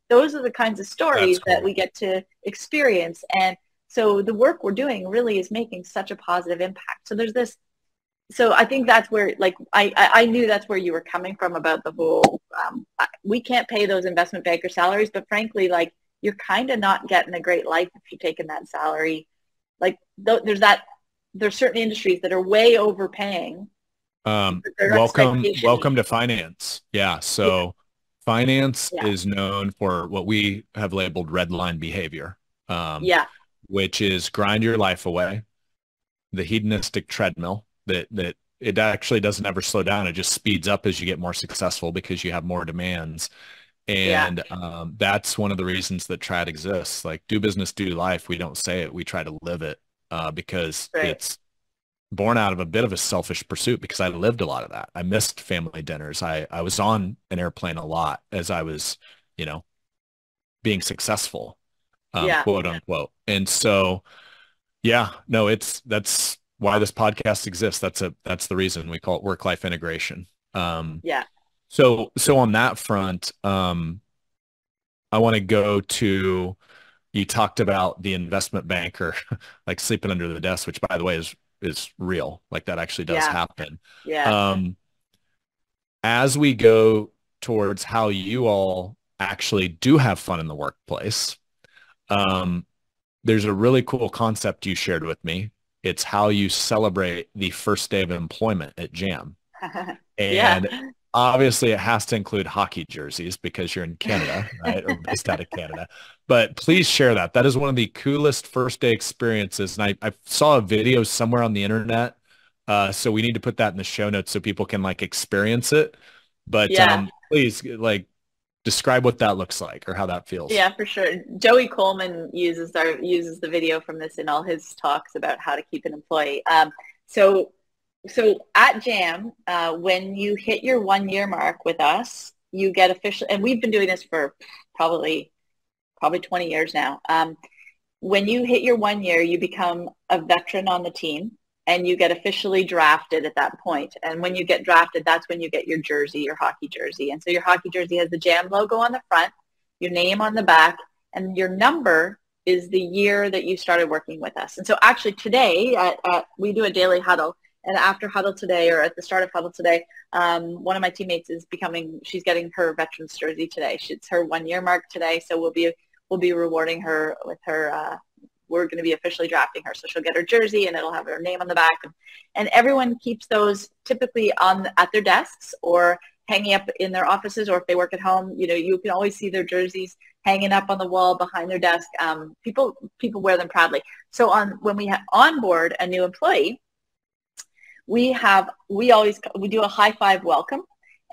Those are the kinds of stories that we get to experience. And so the work we're doing really is making such a positive impact. So there's this, so I think that's where, like, I knew that's where you were coming from about the whole, we can't pay those investment banker salaries, but frankly, like, you're kind of not getting a great life if you're taking that salary. Like, there's certain industries that are way overpaying. Welcome to finance. Yeah. So finance Yeah. is known for what we have labeled red line behavior, which is grind your life away, the hedonistic treadmill that it actually doesn't ever slow down. It just speeds up as you get more successful because you have more demands. And that's one of the reasons that Trad exists. Like, do business, do life. We don't say it. We try to live it because it's born out of a bit of a selfish pursuit, because I lived a lot of that. I missed family dinners. I was on an airplane a lot as I was, being successful, quote unquote. And so, that's why this podcast exists. That's the reason we call it work-life integration. So on that front, I want to go to, you talked about the investment banker, like sleeping under the desk, which, by the way, is real. Like, that actually does happen. As we go towards how you all actually do have fun in the workplace, there's a really cool concept you shared with me. It's how you celebrate the first day of employment at Jam. And obviously it has to include hockey jerseys because you're in Canada, right? Or based out of Canada. But please share that. That is one of the coolest first day experiences. And I saw a video somewhere on the internet So we need to put that in the show notes so people can like experience it. But Yeah. please like describe what that looks like or how that feels. Yeah, for sure. Joey Coleman uses the video from this in all his talks about how to keep an employee. So so at Jam, when you hit your 1 year mark with us, you get official, and we've been doing this for probably 20 years now. When you hit your 1 year, you become a veteran on the team and you get officially drafted at that point. And when you get drafted, that's when you get your jersey, your hockey jersey. And so your hockey jersey has the Jam logo on the front, your name on the back, and your number is the year that you started working with us. And so actually today, we do a daily huddle. And after huddle today, or at the start of huddle today, one of my teammates she's getting her veterans jersey today. It's her 1 year mark today. So we'll be rewarding her with her, we're going to be officially drafting her. So she'll get her jersey and it'll have her name on the back. And everyone keeps those typically at their desks or hanging up in their offices, or if they work at home, you can always see their jerseys hanging up on the wall behind their desk. People wear them proudly. So when we onboard a new employee, we do a high five welcome.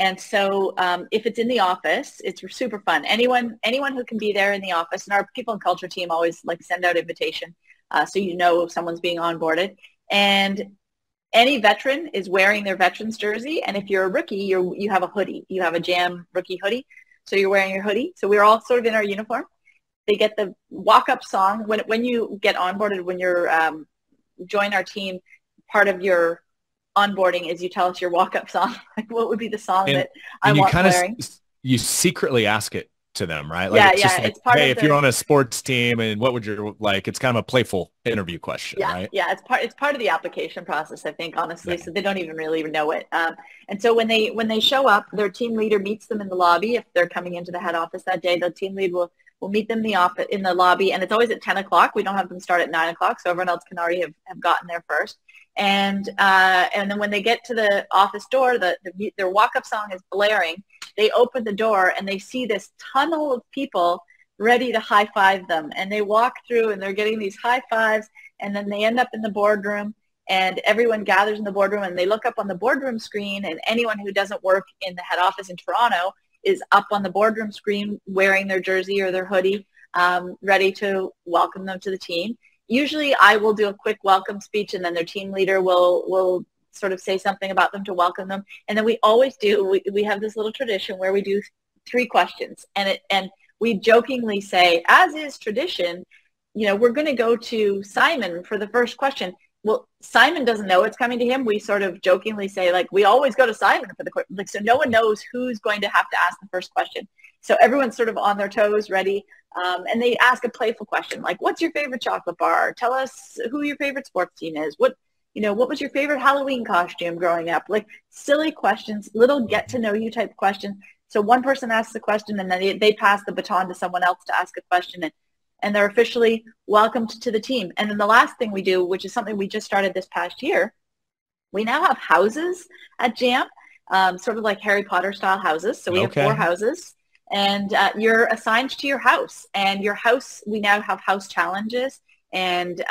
And so if it's in the office, it's super fun. Anyone who can be there in the office, and our people and culture team always like send out invitation so someone's being onboarded. And any veteran is wearing their veterans jersey. And if you're a rookie, you have a hoodie. You have a Jam rookie hoodie. So you're wearing your hoodie. So we're all sort of in our uniform. They get the walk-up song. When you get onboarded, when you're join our team, part of your onboarding is you tell us your walk-up song. Like, what would be the song that I want wearing? You secretly ask it to them, right? Like, it's just like, it's part hey, of if you're on a sports team, and what would it's kind of a playful interview question, right? Yeah, it's part of the application process, I think, honestly. Yeah. So they don't even really know it. And so when they show up, their team leader meets them in the lobby. If they're coming into the head office that day, the team lead will meet them in the lobby, and it's always at 10 o'clock. We don't have them start at 9 o'clock, so everyone else can already have gotten there first. And then when they get to the office door, their walk-up song is blaring. They open the door and they see this tunnel of people ready to high five them. And they walk through and they're getting these high fives, and then they end up in the boardroom, and everyone gathers in the boardroom, and they look up on the boardroom screen, and anyone who doesn't work in the head office in Toronto is up on the boardroom screen wearing their jersey or their hoodie, ready to welcome them to the team. Usually I will do a quick welcome speech, and then their team leader will sort of say something about them to welcome them. And then we always we have this little tradition where we do 3 questions, and we jokingly say, as is tradition, we're going to go to Simon for the first question. Well, Simon doesn't know it's coming to him. We sort of jokingly say, like, we always go to Simon for the question. Like, so no one knows who's going to have to ask the first question. So everyone's sort of on their toes, ready. And they ask a playful question, like, what's your favorite chocolate bar? Tell us who your favorite sports team is. What was your favorite Halloween costume growing up? Like, silly questions, little get to know you type questions. So one person asks a question, and then they pass the baton to someone else to ask a question, and they're officially welcomed to the team. And then the last thing we do, which is something we just started this past year, we now have houses at Jam, sort of like Harry Potter style houses. So we have 4 houses. And you're assigned to your house, and your house, we now have house challenges, and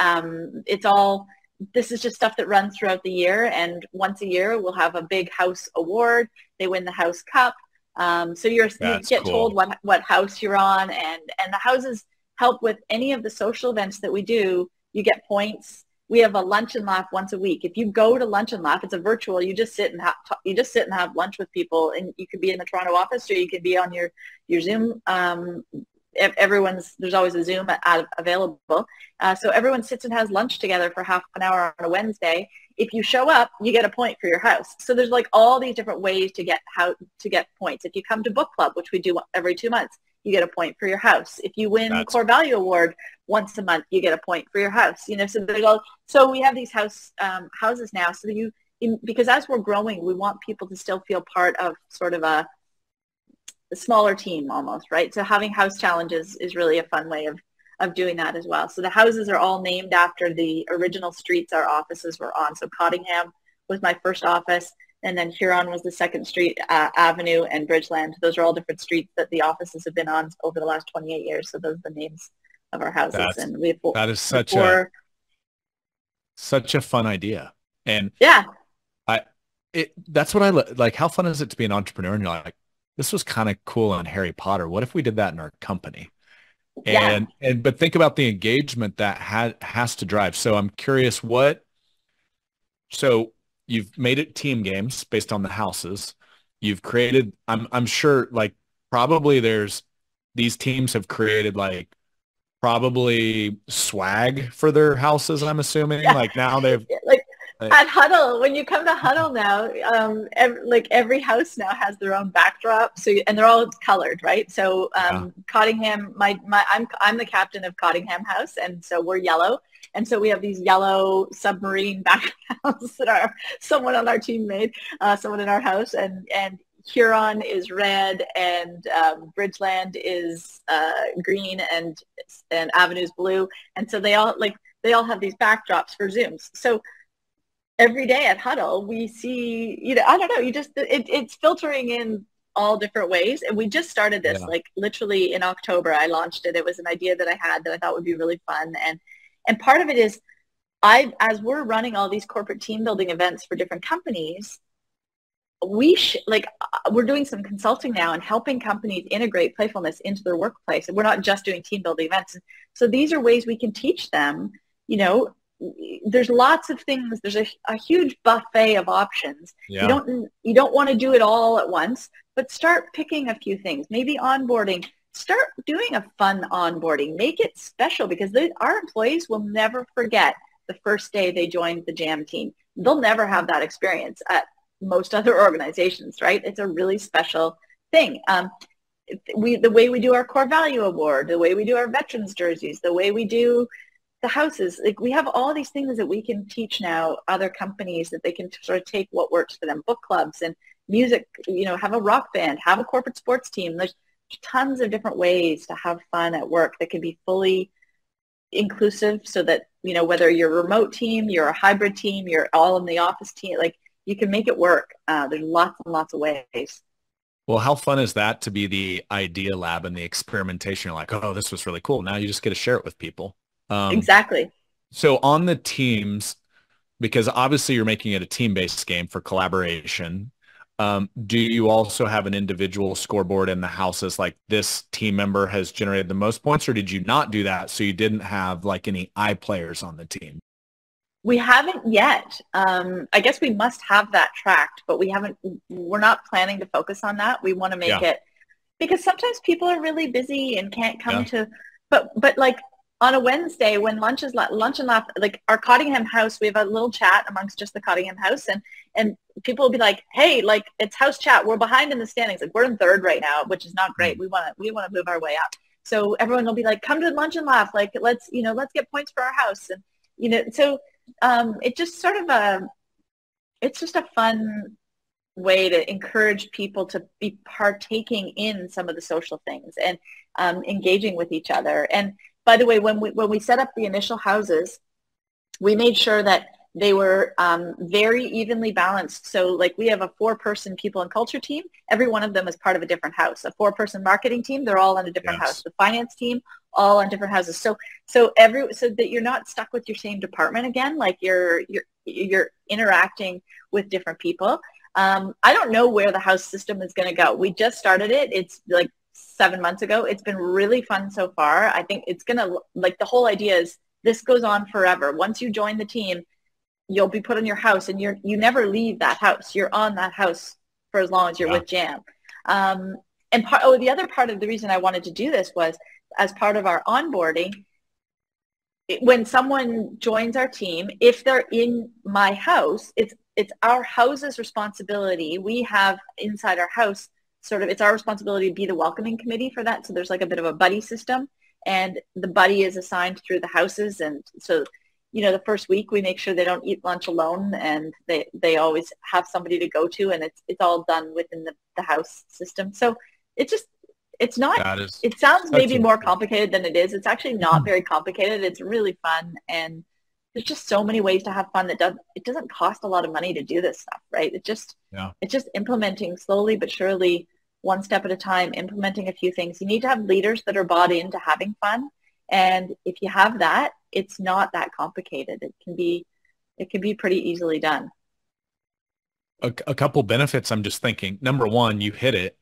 this is just stuff that runs throughout the year. And once a year, we'll have a big house award. They win the house cup. So you get told what house you're on, and the houses help with any of the social events that we do. You get points. We have a lunch and laugh once a week. If you go to lunch and laugh, it's a virtual. You just sit and have lunch with people, and you could be in the Toronto office, or you could be on your Zoom. There's always a Zoom available. So everyone sits and has lunch together for half an hour on a Wednesday. If you show up, you get a point for your house. So there's like all these different ways to get points. If you come to book club, which we do every 2 months, you get a point for your house. If you win Core Value Award once a month, you get a point for your house. So we have these houses now. So because as we're growing, we want people to still feel part of sort of a smaller team almost, right? So having house challenges is really a fun way of doing that as well. So the houses are all named after the original streets our offices were on. So Cottingham was my first office, and then Huron was the second street, Avenue, and Bridgeland. Those are all different streets that the offices have been on over the last 28 years. So those are the names of our houses. That is such a fun idea. And yeah, That's what like. How fun is it to be an entrepreneur? And you're like, this was kind of cool in Harry Potter. What if we did that in our company? Yeah. But think about the engagement that has to drive. So I'm curious so you've made it team games based on the houses. You've created, I'm sure like probably these teams have created like probably swag for their houses, I'm assuming. Yeah. Like now they've Like like, at Huddle, when you come to Huddle now, like every house now has their own backdrop. So and they're all colored, right? So yeah. Cottingham, I'm the captain of Cottingham House, and so we're yellow, and so we have these yellow submarine backgrounds that are someone on our team made, someone in our house, and Huron is red, and Bridgeland is green, and Avenue's blue, and so they all have these backdrops for Zooms. So every day at Huddle, we see, I don't know, it's filtering in all different ways. And we just started this, Yeah. like literally in October, I launched it. It was an idea that I had that I thought would be really fun. And part of it is as we're running all these corporate team building events for different companies, we're doing some consulting now and helping companies integrate playfulness into their workplace. And we're not just doing team building events. So these are ways we can teach them, you know, there's lots of things. There's a huge buffet of options. Yeah. You don't want to do it all at once, but start picking a few things. Maybe onboarding. Start doing a fun onboarding. Make it special, because our employees will never forget the first day they joined the Jam team. They'll never have that experience at most other organizations, right? It's a really special thing. The way we do our core value award, the way we do our veterans jerseys, the way we do the houses, like we have all these things that we can teach now other companies, that they can sort of take what works for them. Book clubs and music, have a rock band, have a corporate sports team. There's tons of different ways to have fun at work that can be fully inclusive, so that, whether you're a remote team, you're a hybrid team, you're all in the office team, like you can make it work. There's lots and lots of ways. Well, how fun is that to be the idea lab and the experimentation? You're like, oh, this was really cool. Now you just get to share it with people. Um, Exactly. so on the teams, because obviously you're making it a team-based game for collaboration, do you also have an individual scoreboard in the houses, like this team member has generated the most points, or did you not do that so you didn't have like any I players on the team? We haven't yet. I guess we must have that tracked, but we're not planning to focus on that. We want to make Yeah. it, because sometimes people are really busy and can't come Yeah. to, but like on a Wednesday when lunch and laugh, like our Cottingham house, we have a little chat amongst just the Cottingham house, and people will be like, hey, like it's house chat. We're behind in the standings. Like we're in third right now, which is not great. We want to move our way up. So everyone will be like, come to lunch and laugh. Like let's get points for our house. And, so it's just sort of it's just a fun way to encourage people to be partaking in some of the social things and engaging with each other. And by the way, when we set up the initial houses, we made sure that they were very evenly balanced. So like we have a 4-person people and culture team. Every one of them is part of a different house. A 4-person marketing team, they're all on a different house. Yes. The finance team, all on different houses. So that you're not stuck with your same department again. Like you're interacting with different people. I don't know where the house system is going to go. We just started it. It's like 7 months ago. It's been really fun so far. I think it's going to, like, the whole idea is this goes on forever. Once you join the team, you'll be put on your house, and you never leave that house. You're on that house for as long as you're Yeah. with Jam. The other part of the reason I wanted to do this was as part of our onboarding. When someone joins our team, if they're in my house, it's our house's responsibility. We have inside our house it's our responsibility to be the welcoming committee for that. So there's like a bit of a buddy system, and the buddy is assigned through the houses. And so, the first week we make sure they don't eat lunch alone, and they always have somebody to go to, and it's all done within the house system. So it's not, it sounds That's maybe more complicated than it is. It's actually not very complicated. It's really fun. And there's just so many ways to have fun it doesn't cost a lot of money to do this stuff, right? It's just implementing slowly but surely, one step at a time, implementing a few things. You need to have leaders that are bought into having fun. And if you have that, it's not that complicated. It can be pretty easily done. a couple benefits I'm just thinking. Number one, you hit it.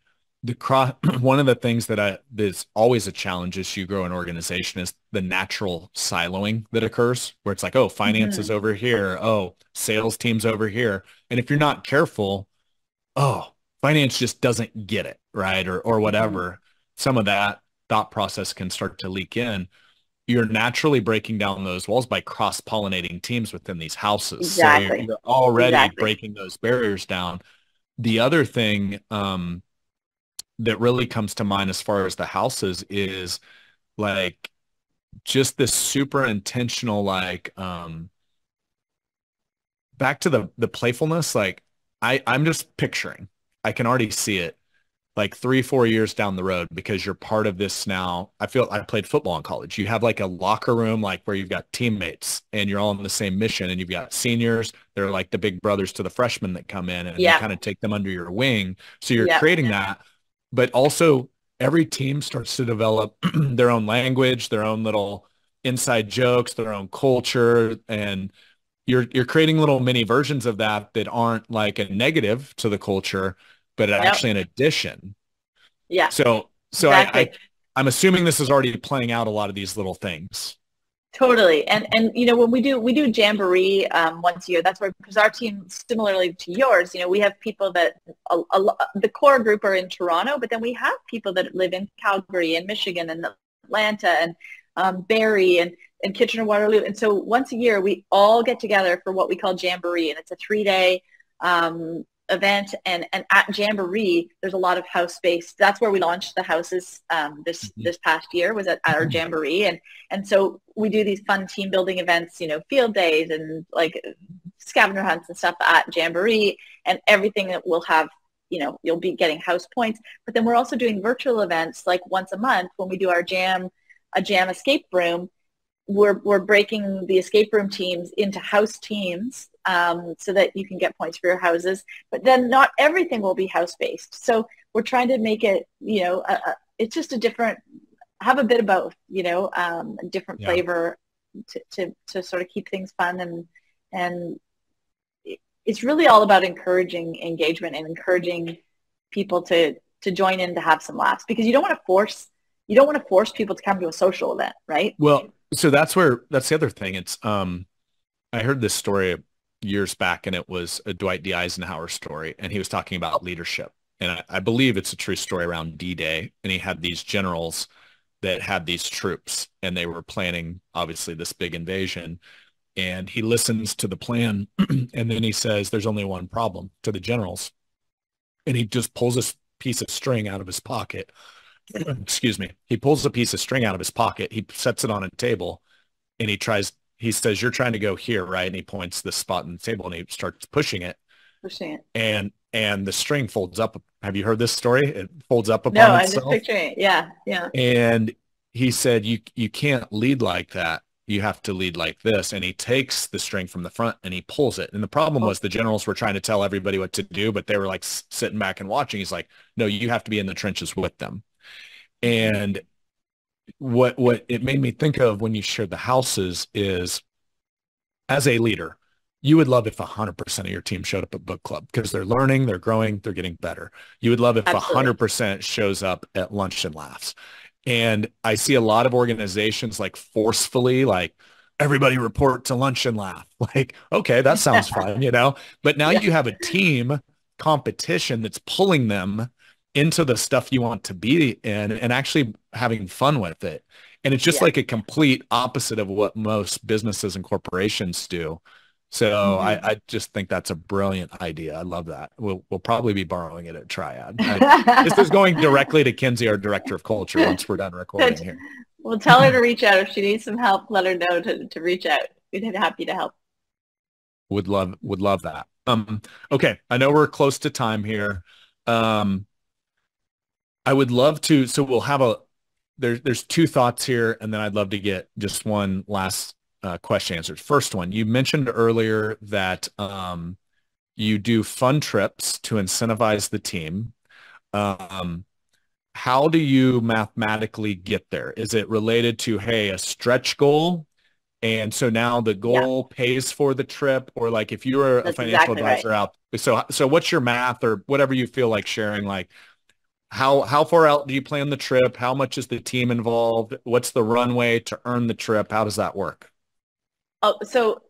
One of the things that's always a challenge as you grow an organization is the natural siloing that occurs, where it's like, oh, finance is Hmm. over here. Oh, sales team's over here. And if you're not careful, oh, finance just doesn't get it, right? Or Hmm. whatever. Some of that thought process can start to leak in. You're naturally breaking down those walls by cross-pollinating teams within these houses. So Exactly. you're already Exactly. breaking those barriers down. The other thing that really comes to mind as far as the houses is like just this super intentional, like back to the playfulness. Like I'm just picturing, I can already see it like 3, 4 years down the road because you're part of this now. I feel I played football in college. You have like a locker room, like where you've got teammates and you're all on the same mission and you've got seniors. They're like the big brothers to the freshmen that come in and you Yeah. kind of take them under your wing. So you're Yeah. creating that, but also every team starts to develop their own language, their own little inside jokes, their own culture. And you're creating little mini versions of that that aren't like a negative to the culture, but Yep. actually an addition. Yeah. So Exactly. I'm assuming this is already playing out a lot of these little things. Totally. And when we do Jamboree once a year, that's where, because our team, similarly to yours, we have people that the core group are in Toronto, but then we have people that live in Calgary and Michigan and Atlanta and Barrie and Kitchener-Waterloo. And so once a year, we all get together for what we call Jamboree, and it's a 3-day event. And at Jamboree, there's a lot of house-based. That's where we launched the houses this past year, was at our Jamboree. And so we do these fun team building events, field days and like scavenger hunts and stuff at Jamboree, and everything that will have, you'll be getting house points. But then we're also doing virtual events like once a month when we do a jam escape room. We're breaking the escape room teams into house teams, so that you can get points for your houses. But then not everything will be house based. So we're trying to make it, it's just a different, have a bit of both, a different Yeah. flavor to sort of keep things fun. And it's really all about encouraging engagement and encouraging people to join in, to have some laughs, because you don't want to force people to come to a social event, right? Well, so that's the other thing. It's I heard this story years back and it was a Dwight D. Eisenhower story and he was talking about leadership. And I believe it's a true story around D-Day. And he had these generals that had these troops and they were planning obviously this big invasion. And he listens to the plan and then he says, there's only one problem to the generals. And he just pulls a piece of string out of his pocket. Excuse me. He pulls a piece of string out of his pocket. He sets it on a table and he says, you're trying to go here, right? And he points the spot on the table and he starts pushing it Pushing it. and the string folds up. Have you heard this story? It folds up No, upon I'm just itself. picturing it. Yeah, yeah, And he said, you can't lead like that. You have to lead like this. And he takes the string from the front and he pulls it. And the problem oh, was the generals were trying to tell everybody what to do, but they were like sitting back and watching. He's like, no, you have to be in the trenches with them. And what it made me think of when you shared the houses is, as a leader, you would love if 100% of your team showed up at book club because they're learning, they're growing, they're getting better. You would love if absolutely. 100% shows up at lunch and laughs. And I see a lot of organizations like forcefully, like everybody report to lunch and laugh. Like, okay, that sounds fun, but now Yeah, you have a team competition that's pulling them into the stuff you want to be in and actually having fun with it. And it's just yeah. like a complete opposite of what most businesses and corporations do. So Hmm. I just think that's a brilliant idea. I love that. We'll probably be borrowing it at Triad. This is going directly to Kinsey, our director of culture, once we're done recording Good. here. Well, tell her to reach out if she needs some help. Let her know to reach out. We'd be happy to help. Would love that. Okay, I know we're close to time here. Um, I would love to, so we'll have there's two thoughts here, and then I'd love to get just one last question answered. First one, you mentioned earlier that you do fun trips to incentivize the team. Um, how do you mathematically get there? Is it related to, hey, a stretch goal? And so now the Yeah, goal pays for the trip, or like if you were a that's financial exactly right. advisor out, so what's your math or whatever you feel like sharing, like how far out do you plan the trip? How much is the team involved? What's the runway to earn the trip? How does that work? Oh, so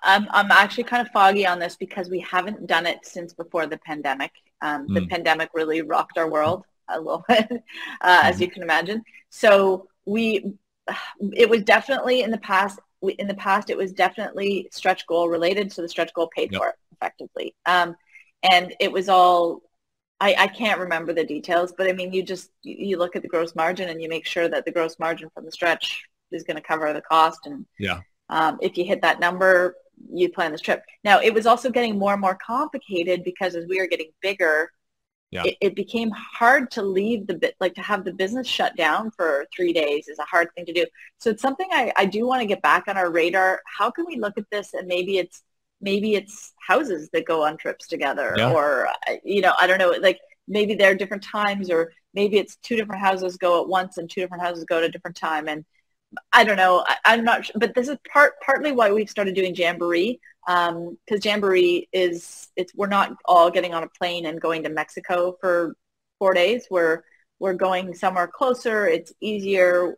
I'm actually kind of foggy on this because we haven't done it since before the pandemic. The Mm. pandemic really rocked our world a little bit, as Mhm. you can imagine. So it was definitely in the past. In the past, it was definitely stretch goal related, so the stretch goal paid Yep. for it effectively. And it was all. I can't remember the details, but I mean, you look at the gross margin and you make sure that the gross margin from the stretch is going to cover the cost, and Yeah. if you hit that number, you plan this trip. Now, it was also getting more and more complicated because as we were getting bigger, Yeah. it became hard to leave like to have the business shut down for 3 days is a hard thing to do. So it's something I do want to get back on our radar. How can we look at this and maybe it's houses that go on trips together, Yeah. or, I don't know, like maybe there are different times, or maybe it's two different houses go at once and two different houses go at a different time. And I don't know. I'm not sure, but this is partly why we've started doing Jamboree, because Jamboree we're not all getting on a plane and going to Mexico for 4 days. We're going somewhere closer. It's easier.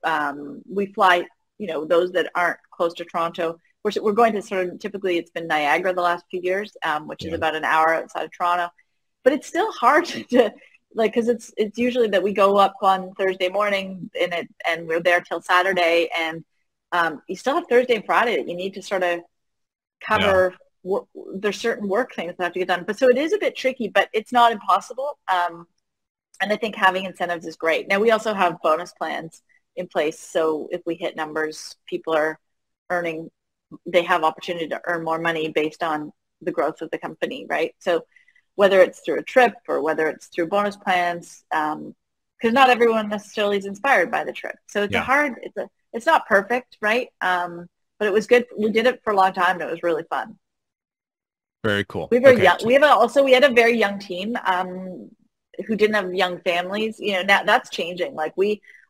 We fly, those that aren't close to Toronto. We're going to sort of, typically it's been Niagara the last few years, which is Yeah. about an hour outside of Toronto, but it's still hard to, like, because it's usually that we go up on Thursday morning and we're there till Saturday, and you still have Thursday and Friday that you need to sort of Yeah. cover. There's certain work things that have to get done, but so it is a bit tricky, but it's not impossible. And I think having incentives is great. Now we also have bonus plans in place, so if we hit numbers, people are earning. They have opportunity to earn more money based on the growth of the company, right? So whether it's through a trip or whether it's through bonus plans, because not everyone necessarily is inspired by the trip. So Yeah. it's not perfect, right? But it was good. We did it for a long time, and it was really fun. Very cool. We were Okay. young. We had a very young team, who didn't have young families. Now that's changing. Like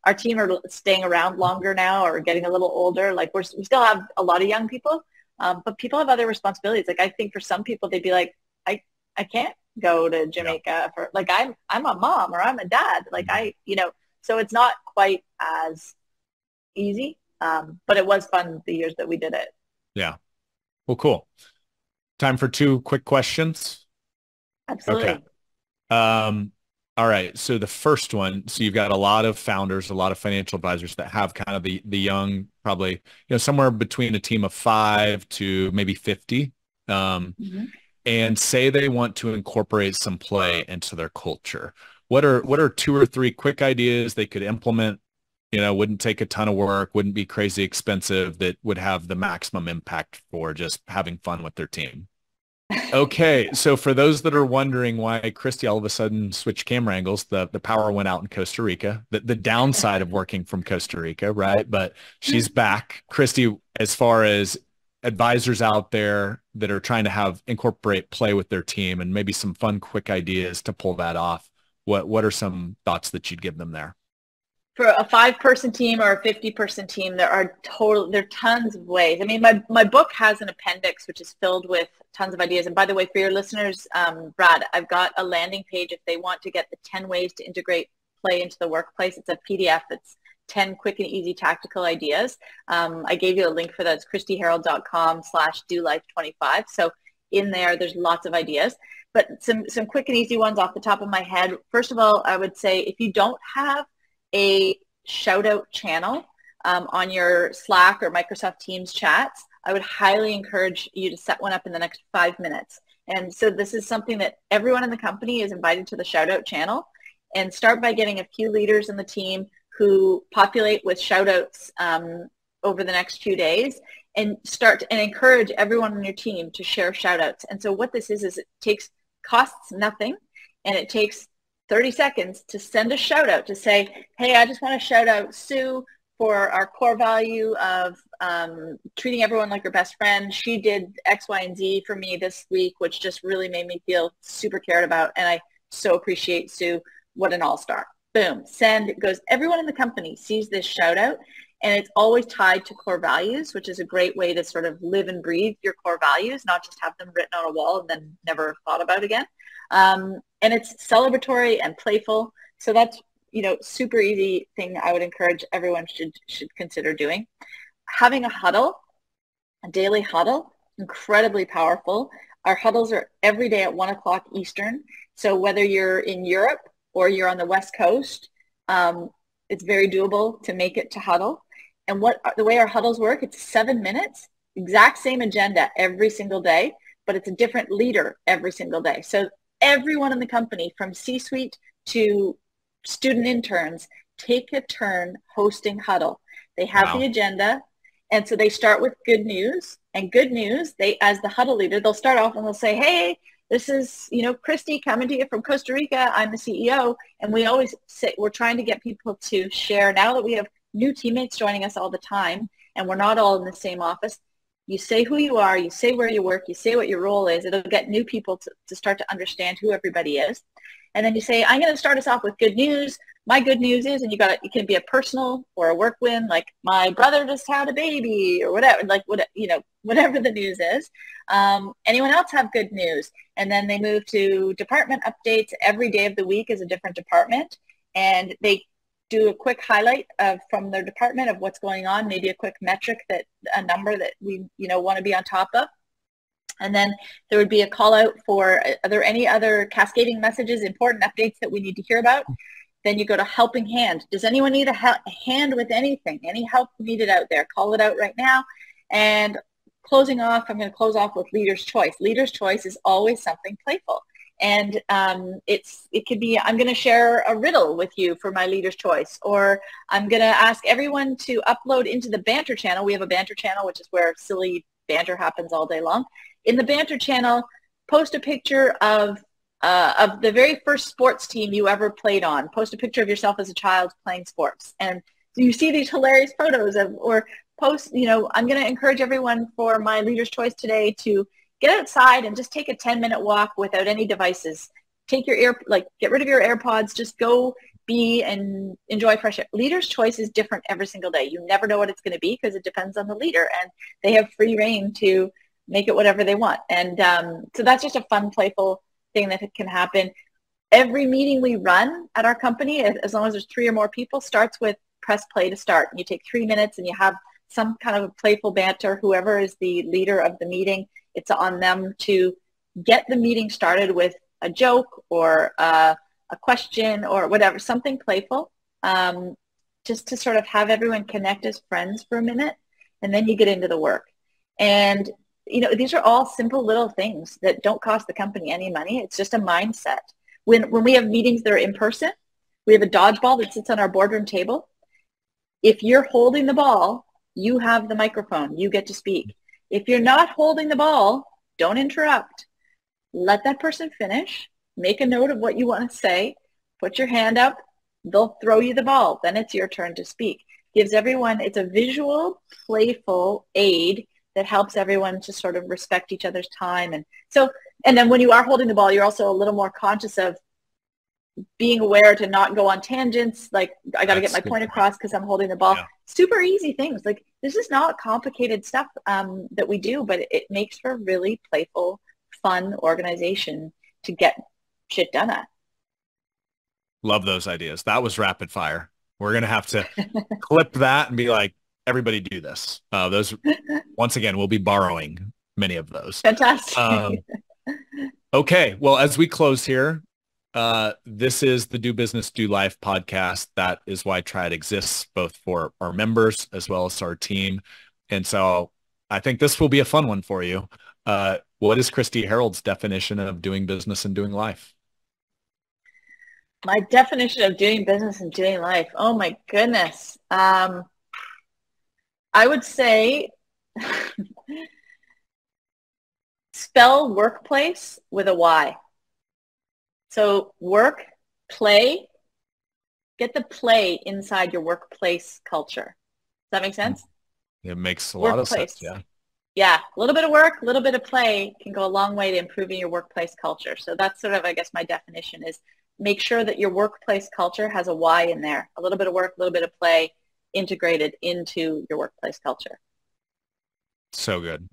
our team are staying around longer now, or getting a little older. Like we still have a lot of young people, but people have other responsibilities. Like I think for some people, they'd be like, I can't go to Yeah. Jamaica for, like, I'm a mom or I'm a dad. Like Mhm. so it's not quite as easy. But it was fun the years that we did it. Yeah. Well, cool. Time for two quick questions. Okay. Absolutely. Um, all right. So the first one, so you've got a lot of founders, a lot of financial advisors that have kind of the young, probably, somewhere between a team of 5 to maybe 50. Um, Mhm. and say they want to incorporate some play into their culture. What are two or three quick ideas they could implement, wouldn't take a ton of work, wouldn't be crazy expensive, that would have the maximum impact for just having fun with their team? Okay, so for those that are wondering why Kristi all of a sudden switched camera angles, the power went out in Costa Rica. The downside of working from Costa Rica, right? But she's back. Kristi, as far as advisors out there that are trying to incorporate play with their team and maybe some fun, quick ideas to pull that off, what are some thoughts that you'd give them there? For a 5-person team or a 50-person team, there are tons of ways. I mean, my book has an appendix which is filled with tons of ideas. And by the way, for your listeners, Brad, I've got a landing page if they want to get the 10 ways to integrate play into the workplace. It's a PDF. It's 10 quick and easy tactical ideas. I gave you a link for that. It's kristiherold.com/dolife25. So in there's lots of ideas. But some quick and easy ones off the top of my head. First of all, I would say if you don't have a shout out channel on your Slack or Microsoft Teams chats, I would highly encourage you to set one up in the next 5 minutes. And so this is something that everyone in the company is invited to the shout out channel, and start by getting a few leaders in the team who populate with shout outs over the next few days, and start and encourage everyone on your team to share shout outs. And so what this is it costs nothing, and it takes 30 seconds to send a shout out to say, hey, I just want to shout out Sue for our core value of treating everyone like your best friend. She did X, Y, and Z for me this week, which just really made me feel super cared about. And I so appreciate Sue. What an all-star. Boom. Send. It goes. Everyone in the company sees this shout out. And it's always tied to core values, which is a great way to sort of live and breathe your core values, not just have them written on a wall and then never thought about again. And it's celebratory and playful. So that's, super easy thing I would encourage everyone should consider doing. Having a huddle, a daily huddle, incredibly powerful. Our huddles are every day at 1 o'clock Eastern. So whether you're in Europe or you're on the West Coast, it's very doable to make it to huddle. And the way our huddles work, it's 7 minutes, exact same agenda every single day, but it's a different leader every single day. So everyone in the company, from C-suite to student interns, take a turn hosting huddle. They have the agenda. And so they start with good news, and good news, as the huddle leader, they'll start off and they'll say, hey, this is, Kristi coming to you from Costa Rica. I'm the CEO. And we always say, we're trying to get people to share, now that we have new teammates joining us all the time, and we're not all in the same office. You say who you are, you say where you work, you say what your role is. It'll get new people to start to understand who everybody is. And then you say, I'm going to start us off with good news. My good news is, and it can be a personal or a work win, like my brother just had a baby or whatever, whatever the news is. Anyone else have good news? And then they move to department updates. Every day of the week is a different department, and they do a quick highlight from their department of what's going on, maybe a quick metric, a number that we want to be on top of. And then there would be a call out for, are there any other cascading messages, important updates that we need to hear about? Then you go to helping hand. Does anyone need a hand with anything? Any help needed out there? Call it out right now. And closing off, I'm going to close off with leader's choice. Leader's choice is always something playful. And it could be, I'm going to share a riddle with you for my leader's choice, or I'm going to ask everyone to upload into the banter channel. We have a banter channel, which is where silly banter happens all day long. In the banter channel, post a picture of the very first sports team you ever played on. Post a picture of yourself as a child playing sports. And you see these hilarious photos or post, I'm going to encourage everyone for my leader's choice today to get outside and just take a 10-minute walk without any devices. Take your get rid of your AirPods, just go be and enjoy fresh air. Leader's choice is different every single day. You never know what it's going to be because it depends on the leader, and they have free reign to make it whatever they want. And so that's just a fun, playful thing that can happen. Every meeting we run at our company, as long as there's 3 or more people, starts with press play to start. You take 3 minutes and you have some kind of a playful banter. Whoever is the leader of the meeting, it's on them to get the meeting started with a joke or a question or whatever, something playful, just to sort of have everyone connect as friends for a minute, and then you get into the work. And these are all simple little things that don't cost the company any money. It's just a mindset. When we have meetings that are in person, we have a dodgeball that sits on our boardroom table. If you're holding the ball, you have the microphone. You get to speak. If you're not holding the ball, don't interrupt. Let that person finish. Make a note of what you want to say. Put your hand up. They'll throw you the ball. Then it's your turn to speak. Gives everyone, it's a visual, playful aid that helps everyone to sort of respect each other's time. And then when you are holding the ball, you're also a little more conscious of being aware to not go on tangents. Like, I got to get my point across because I'm holding the ball. Yeah. Super easy things. Like, this is not complicated stuff that we do, but it makes for really playful, fun organization to get shit done at. Love those ideas. That was rapid fire. We're going to have to clip that and be like, everybody do this. Those, once again, we'll be borrowing many of those. Fantastic. Okay. Well, as we close here, this is the Do Business, Do Life podcast. That is why Triad exists, both for our members as well as our team. And so I think this will be a fun one for you. What is Kristi Herold's definition of doing business and doing life? My definition of doing business and doing life. Oh my goodness. I would say spell workplace with a Y. So work, play, get the play inside your workplace culture. Does that make sense? It makes a lot of sense, yeah. Yeah, a little bit of work, a little bit of play can go a long way to improving your workplace culture. So that's sort of, I guess, my definition is make sure that your workplace culture has a Y in there. A little bit of work, a little bit of play. integrated into your workplace culture. So good.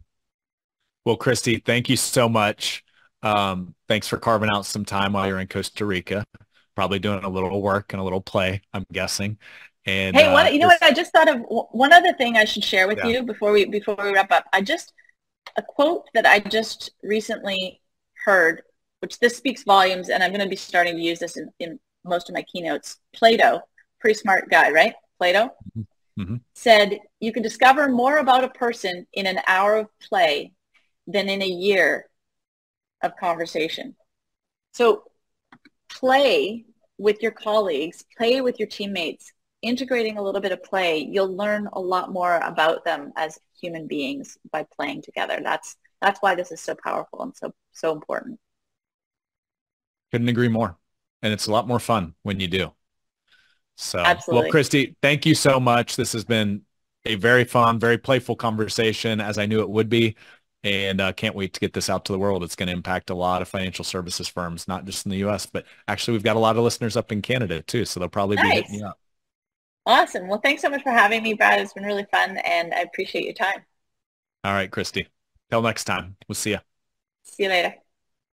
Well, Kristi, thank you so much. Thanks for carving out some time while you're in Costa Rica, probably doing a little work and a little play, I'm guessing. And Hey, you know what? I just thought of one other thing I should share with yeah. you before we wrap up. A quote that I just recently heard, which this speaks volumes, and I'm going to be starting to use this in most of my keynotes. Plato, pretty smart guy, right? Plato Mm-hmm. said, you can discover more about a person in an hour of play than in a year of conversation. So play with your colleagues, play with your teammates, integrating a little bit of play, you'll learn a lot more about them as human beings by playing together. That's why this is so powerful and so important. Couldn't agree more. And it's a lot more fun when you do. So, well, Absolutely. Kristi, thank you so much. This has been a very fun, very playful conversation, as I knew it would be. And can't wait to get this out to the world. It's going to impact a lot of financial services firms, not just in the U.S., but actually we've got a lot of listeners up in Canada too. So they'll probably be hitting you up. Awesome. Well, thanks so much for having me, Brad. It's been really fun, and I appreciate your time. All right, Kristi. Till next time. We'll see you. See you later.